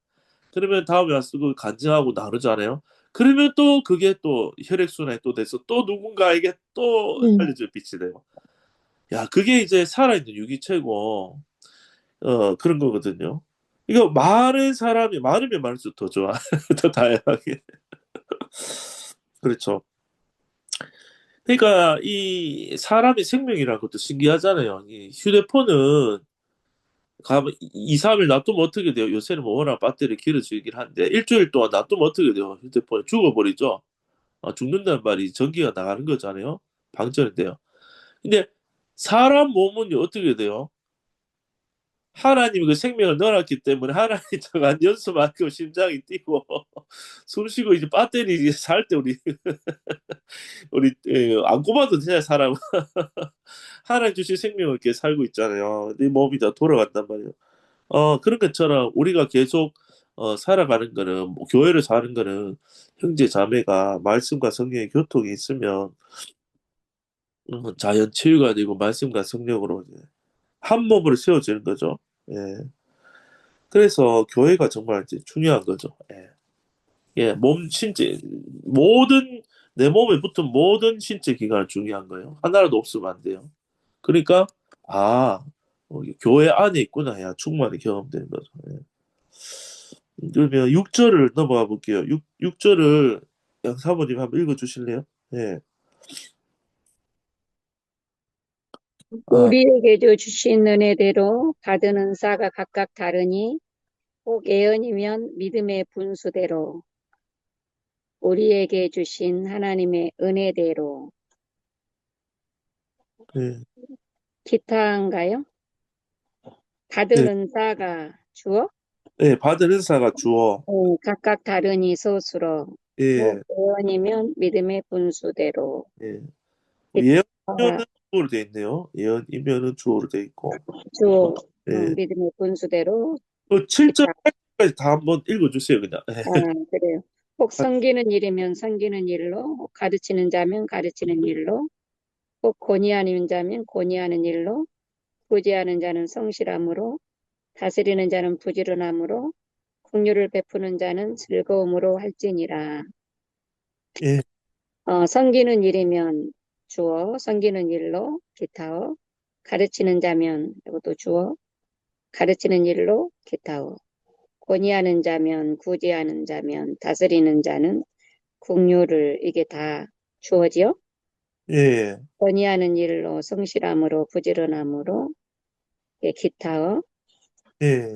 B: 그러면 다음에 와서 그 간증하고 나누잖아요. 그러면 또 그게 또 혈액순환이 또 돼서 또 누군가에게 또
C: 음.
B: 알려져 빛이 되고. 야, 그게 이제 살아있는 유기체고, 그런 거거든요. 이거 많은 사람이 많으면 많을수록 더 좋아. 더 다양하게. 그렇죠. 그러니까 이 사람의 생명이라는 것도 신기하잖아요. 이 휴대폰은 가면 2, 3일 놔두면 어떻게 돼요? 요새는 뭐 워낙 배터리 길어지긴 한데 일주일 동안 놔두면 어떻게 돼요? 휴대폰이 죽어버리죠. 죽는다는 말이 전기가 나가는 거잖아요. 방전이 돼요. 근데 사람 몸은요 어떻게 돼요? 하나님이 그 생명을 넣어놨기 때문에 하나님 정한 연수만큼 심장이 뛰고 숨 쉬고 이제 배터리 살 때 우리 안 꼽아도 되냐 사람. 하나님 주신 생명을 이렇게 살고 있잖아요. 네 몸이 다 돌아간단 말이에요. 그런 것처럼 우리가 계속 살아가는 거는 뭐 교회를 사는 거는 형제 자매가 말씀과 성령의 교통이 있으면 자연 치유가 되고 말씀과 성령으로 이제 한 몸으로 세워지는 거죠. 예. 그래서 교회가 정말 이제 중요한 거죠. 예. 예, 신체 모든 내 몸에 붙은 모든 신체 기관은 중요한 거예요. 하나라도 없으면 안 돼요. 그러니까 아, 교회 안에 있구나 해야 충만히 경험되는 거죠. 예. 그러면 6절을 넘어가 볼게요. 6절을 양 사모님 한번 읽어 주실래요? 예. 아,
C: 우리에게 주신 은혜대로 받은 은사가 각각 다르니 꼭 예언이면 믿음의 분수대로 우리에게 주신 하나님의 은혜대로
B: 네,
C: 기타인가요? 받은
B: 네,
C: 은사가 주어
B: 네, 받은 은사가 주어.
C: 각각 다르니 소수로 꼭
B: 예,
C: 예언이면 믿음의 분수대로
B: 예.
C: 기타가
B: 예언이면은 주어로 돼 있네요. 예언이면은 주어로 돼 있고.
C: 주어
B: 예.
C: 믿음의 분수대로
B: 그 7절,
C: 기타
B: 8절까지 다 한번 읽어주세요, 그냥.
C: 아, 그래요. 꼭 섬기는 일이면 섬기는 일로, 혹 가르치는 자면 가르치는 일로, 꼭 권위하는 자면 권위하는 일로, 구제하는 자는 성실함으로, 다스리는 자는 부지런함으로, 긍휼을 베푸는 자는 즐거움으로 할지니라.
B: 예,
C: 섬기는 일이면 주어, 섬기는 일로 기타어, 가르치는 자면 이것도 주어, 가르치는 일로 기타어, 권위하는 자면 구제하는 자면 다스리는 자는 긍휼을 이게 다 주어지요?
B: 예,
C: 권위하는 일로 성실함으로 부지런함으로 예, 기타어
B: 예.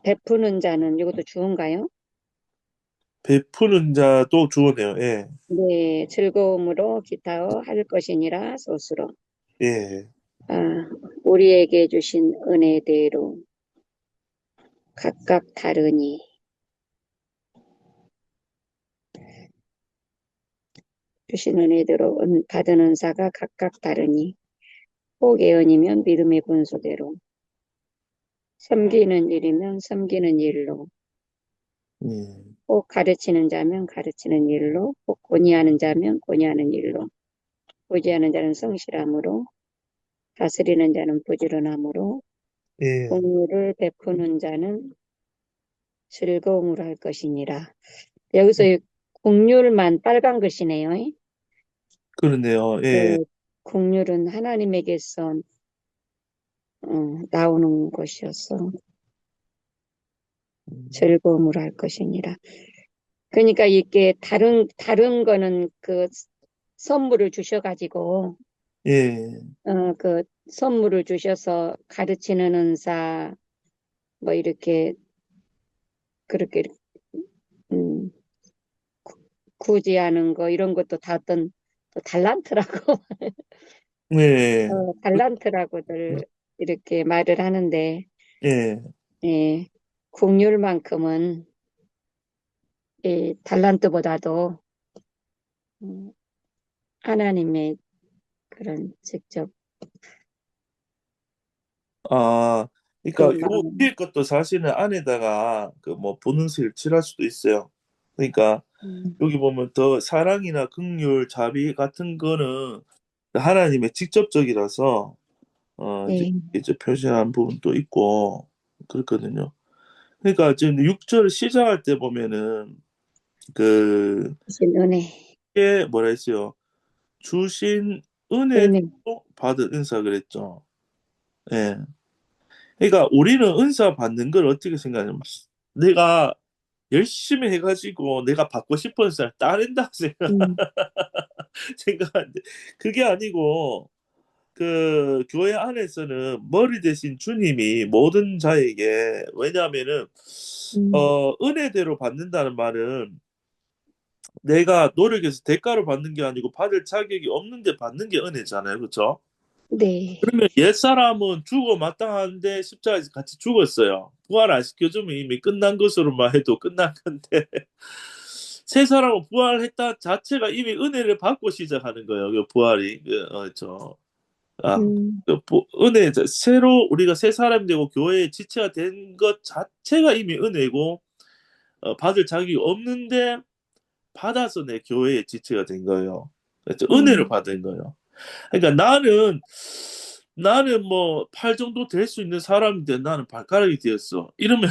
C: 베푸는 자는 이것도 주어인가요?
B: 베푸는 자도 주어네요. 예,
C: 네, 즐거움으로 기타어 할 것이니라 소수로
B: 예,
C: 아, 우리에게 주신 은혜대로 각각 다르니 주신 은혜대로 받은 은사가 각각 다르니 혹 예언이면 믿음의 분수대로 섬기는 일이면 섬기는 일로
B: 예,
C: 꼭 가르치는 자면 가르치는 일로, 꼭 권위하는 자면 권위하는 일로, 구제하는 자는 성실함으로, 다스리는 자는 부지런함으로,
B: 예.
C: 공의를 베푸는 자는 즐거움으로 할 것이니라. 여기서 이 공률만 빨간 글씨네요.
B: 그러네요. 예.
C: 네, 공률은 하나님에게서 나오는 것이어서 즐거움으로 할 것이니라. 그러니까 이게 다른 거는 그 선물을 주셔가지고
B: 예.
C: 그 선물을 주셔서 가르치는 은사, 뭐 이렇게, 그렇게, 음, 구제하는 거, 이런 것도 다 어떤 또 달란트라고,
B: 예.
C: 달란트라고들 이렇게 말을 하는데,
B: 예.
C: 예, 국률만큼은 이 달란트보다도 음, 하나님의 그런 직접
B: 아,
C: 그
B: 그러니까 요
C: 마음,
B: 뒤에 것도 사실은 안에다가 그 뭐 분홍색을 칠할 수도 있어요. 그러니까
C: 음,
B: 여기 보면 더 사랑이나 긍휼, 자비 같은 거는 하나님의 직접적이라서 이제
C: 네,
B: 표시한 부분도 있고 그렇거든요. 그러니까 지금 6절 시작할 때 보면은 그
C: 주신 은혜,
B: 이게 뭐라 했어요? 주신 은혜로
C: 은혜,
B: 받은 은사 그랬죠. 예. 그러니까 우리는 은사 받는 걸 어떻게 생각하냐면 내가 열심히 해가지고 내가 받고 싶은 은사를 따낸다고
C: 음,
B: 생각하는데 그게 아니고 그 교회 안에서는 머리 대신 주님이 모든 자에게 왜냐하면은
C: 음,
B: 은혜대로 받는다는 말은 내가 노력해서 대가로 받는 게 아니고 받을 자격이 없는데 받는 게 은혜잖아요. 그렇죠?
C: 네,
B: 그러면 옛사람은 죽어 마땅한데 십자가에서 같이 죽었어요. 부활 안 시켜주면 이미 끝난 것으로만 해도 끝난 건데 새 사람은 부활했다 자체가 이미 은혜를 받고 시작하는 거예요. 그 부활이 아,
C: 음,
B: 은혜 새로 우리가 새 사람이 되고 교회의 지체가 된 것 자체가 이미 은혜고 받을 자격이 없는데 받아서 내 교회의 지체가 된 거예요. 그렇죠? 은혜를
C: 음,
B: 받은 거예요. 그러니까 나는 뭐 팔 정도 될 수 있는 사람인데 나는 발가락이 되었어. 이러면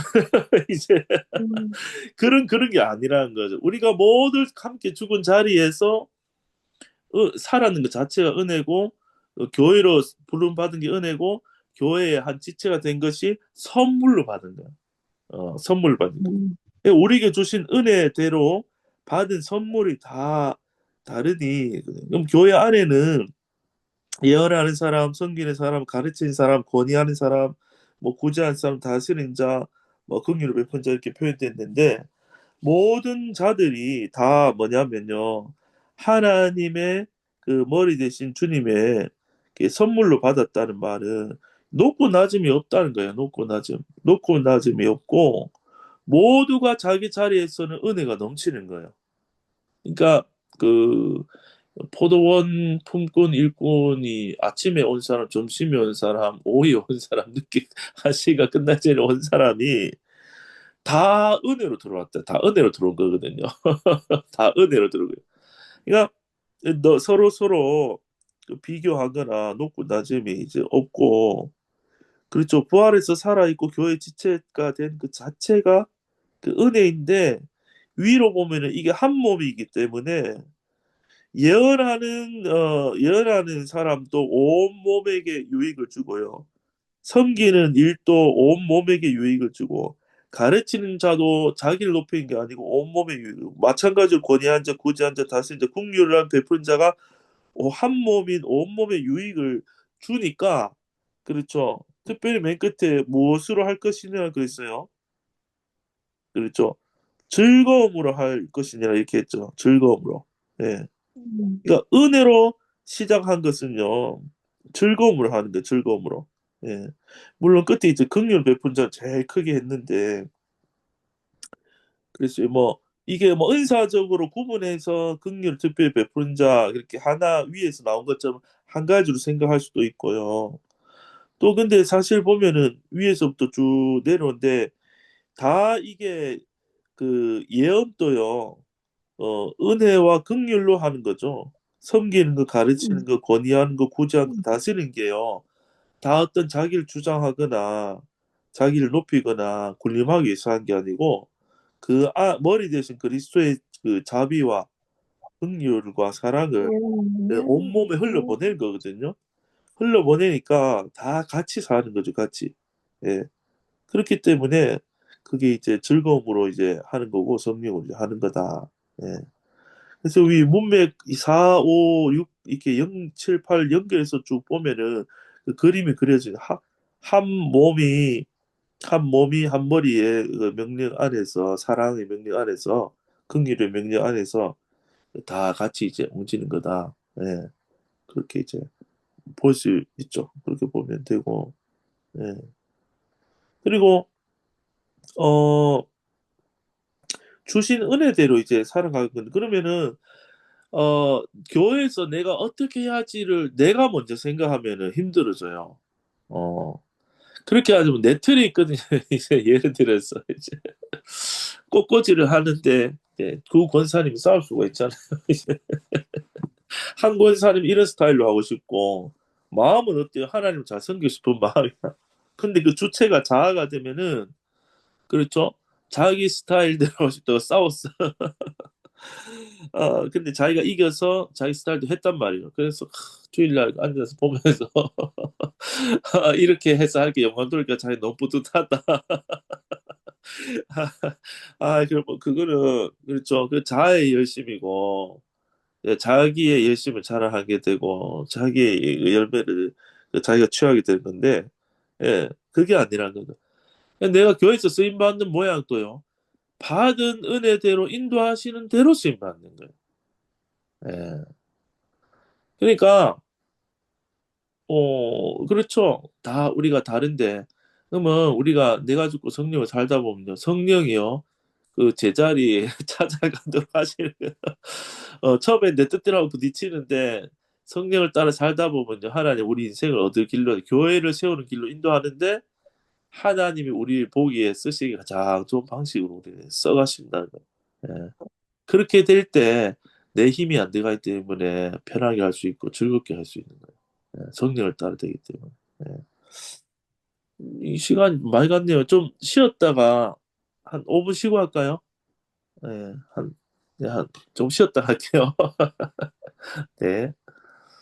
B: 이제
C: 음,
B: 그런 게 아니라는 거죠. 우리가 모두 함께 죽은 자리에서 살았는 것 자체가 은혜고 교회로 부름 받은 게 은혜고 교회의 한 지체가 된 것이 선물로 받은 거예요. 선물 받은 거.
C: 음.
B: 우리에게 주신 은혜대로 받은 선물이 다 다르니 그럼 교회 안에는 예언하는 사람, 섬기는 사람, 가르치는 사람, 권위하는 사람, 뭐 구제하는 사람, 다스리는 자, 뭐 긍휼을 베푼 자 이렇게 표현됐는데 모든 자들이 다 뭐냐면요 하나님의 그 머리 대신 주님의 그 선물로 받았다는 말은 높고 낮음이 없다는 거예요. 높고 낮음이 없고 모두가 자기 자리에서는 은혜가 넘치는 거예요. 그러니까 그 포도원 품꾼 일꾼이 아침에 온 사람, 점심에 온 사람, 오후에 온 사람, 늦게 한 시가 끝날 전에 온 사람이 다 은혜로 들어왔다. 다 은혜로 들어온 거거든요. 다 은혜로 들어온 거예요. 그러니까 너 서로 그 비교하거나 높고 낮음이 이제 없고 그렇죠. 부활해서 살아있고 교회 지체가 된 그 자체가 그 은혜인데 위로 보면은 이게 한 몸이기 때문에 예언하는 사람도 온 몸에게 유익을 주고요. 섬기는 일도 온 몸에게 유익을 주고 가르치는 자도 자기를 높이는 게 아니고 온 몸에 유익을 마찬가지로 권위한 자, 구제한 자, 다스린 자, 긍휼을 베푸는 자가 한 몸인 온 몸에 유익을 주니까 그렇죠. 특별히 맨 끝에 무엇으로 할 것이냐 그랬어요. 그렇죠. 즐거움으로 할 것이냐 이렇게 했죠. 즐거움으로. 예. 그러니까 은혜로 시작한 것은요. 즐거움으로 하는 거예요. 즐거움으로. 예. 물론 끝에 이제 긍휼 베푼 자 제일 크게 했는데 그래서 뭐 이게 뭐 은사적으로 구분해서 긍휼 특별히 베푼 자 이렇게 하나 위에서 나온 것처럼 한 가지로 생각할 수도 있고요. 또 근데 사실 보면은 위에서부터 쭉 내려오는데 다 이게 그 예언도요. 은혜와 긍휼로 하는 거죠. 섬기는 거, 가르치는 거, 권위하는 거, 구제하는 거, 다스리는 게요. 다 어떤 자기를 주장하거나 자기를 높이거나 군림하기 위해서 한 게 아니고 머리 대신 그리스도의 그 자비와 긍휼과 사랑을 온몸에 흘려보내는 거거든요. 흘려보내니까 다 같이 사는 거죠, 같이. 예. 그렇기 때문에 그게 이제 즐거움으로 이제 하는 거고 성령으로 이제 하는 거다. 예. 그래서 이 문맥 4, 5, 6 이렇게 0, 7, 8 연결해서 쭉 보면은 그 그림이 그려진 한 몸이 한 머리의 그 명령 안에서 사랑의 명령 안에서 긍휼의 명령 안에서 다 같이 이제 옮기는 거다. 예. 그렇게 이제 볼 수 있죠. 그렇게 보면 되고. 예. 그리고 어 주신 은혜대로 이제 살아가는 건데 그러면은 어 교회에서 내가 어떻게 해야지를 내가 먼저 생각하면은 힘들어져요. 어 그렇게 하자면 내 틀이 있거든요. 이제 예를 들어서 이제 꽃꽂이를 하는데 이제 두 권사님이 싸울 수가 있잖아요. 이제 한 권사님 이런 스타일로 하고 싶고 마음은 어때요? 하나님 잘 섬기고 싶은 마음이야. 근데 그 주체가 자아가 되면은 그렇죠? 자기 스타일대로 하고 싶다고 싸웠어. 근데 자기가 이겨서 자기 스타일도 했단 말이에요. 그래서 주일날 앉아서 보면서 이렇게 해서 하니까 영광 돌리니까 자기 너무 뿌듯하다. 그거는 그렇죠. 그 자아의 열심이고 예, 자기의 열심을 자랑하게 되고 자기의 그 열매를 그 자기가 취하게 되는 건데 예, 그게 아니라는 거죠. 내가 교회에서 쓰임 받는 모양도요. 받은 은혜대로 인도하시는 대로 쓰임 받는 거예요. 예. 그러니까 그렇죠. 다 우리가 다른데 그러면 우리가 내가 죽고 성령을 살다 보면요. 성령이요. 그 제자리에 찾아가도록 하시는 거예요. 처음에 내 뜻대로 부딪히는데 성령을 따라 살다 보면요. 하나님 우리 인생을 얻을 길로 교회를 세우는 길로 인도하는데 하나님이 우리를 보기에 쓰시기 가장 좋은 방식으로 우리를 써가신다는 거예요. 예. 그렇게 될 때 내 힘이 안 들어가기 때문에 편하게 할 수 있고 즐겁게 할 수 있는 거예요. 예, 성령을 따라 되기 때문에. 예. 이 시간 많이 갔네요. 좀 쉬었다가 한 5분 쉬고 할까요? 예, 네, 좀 쉬었다 갈게요. 네.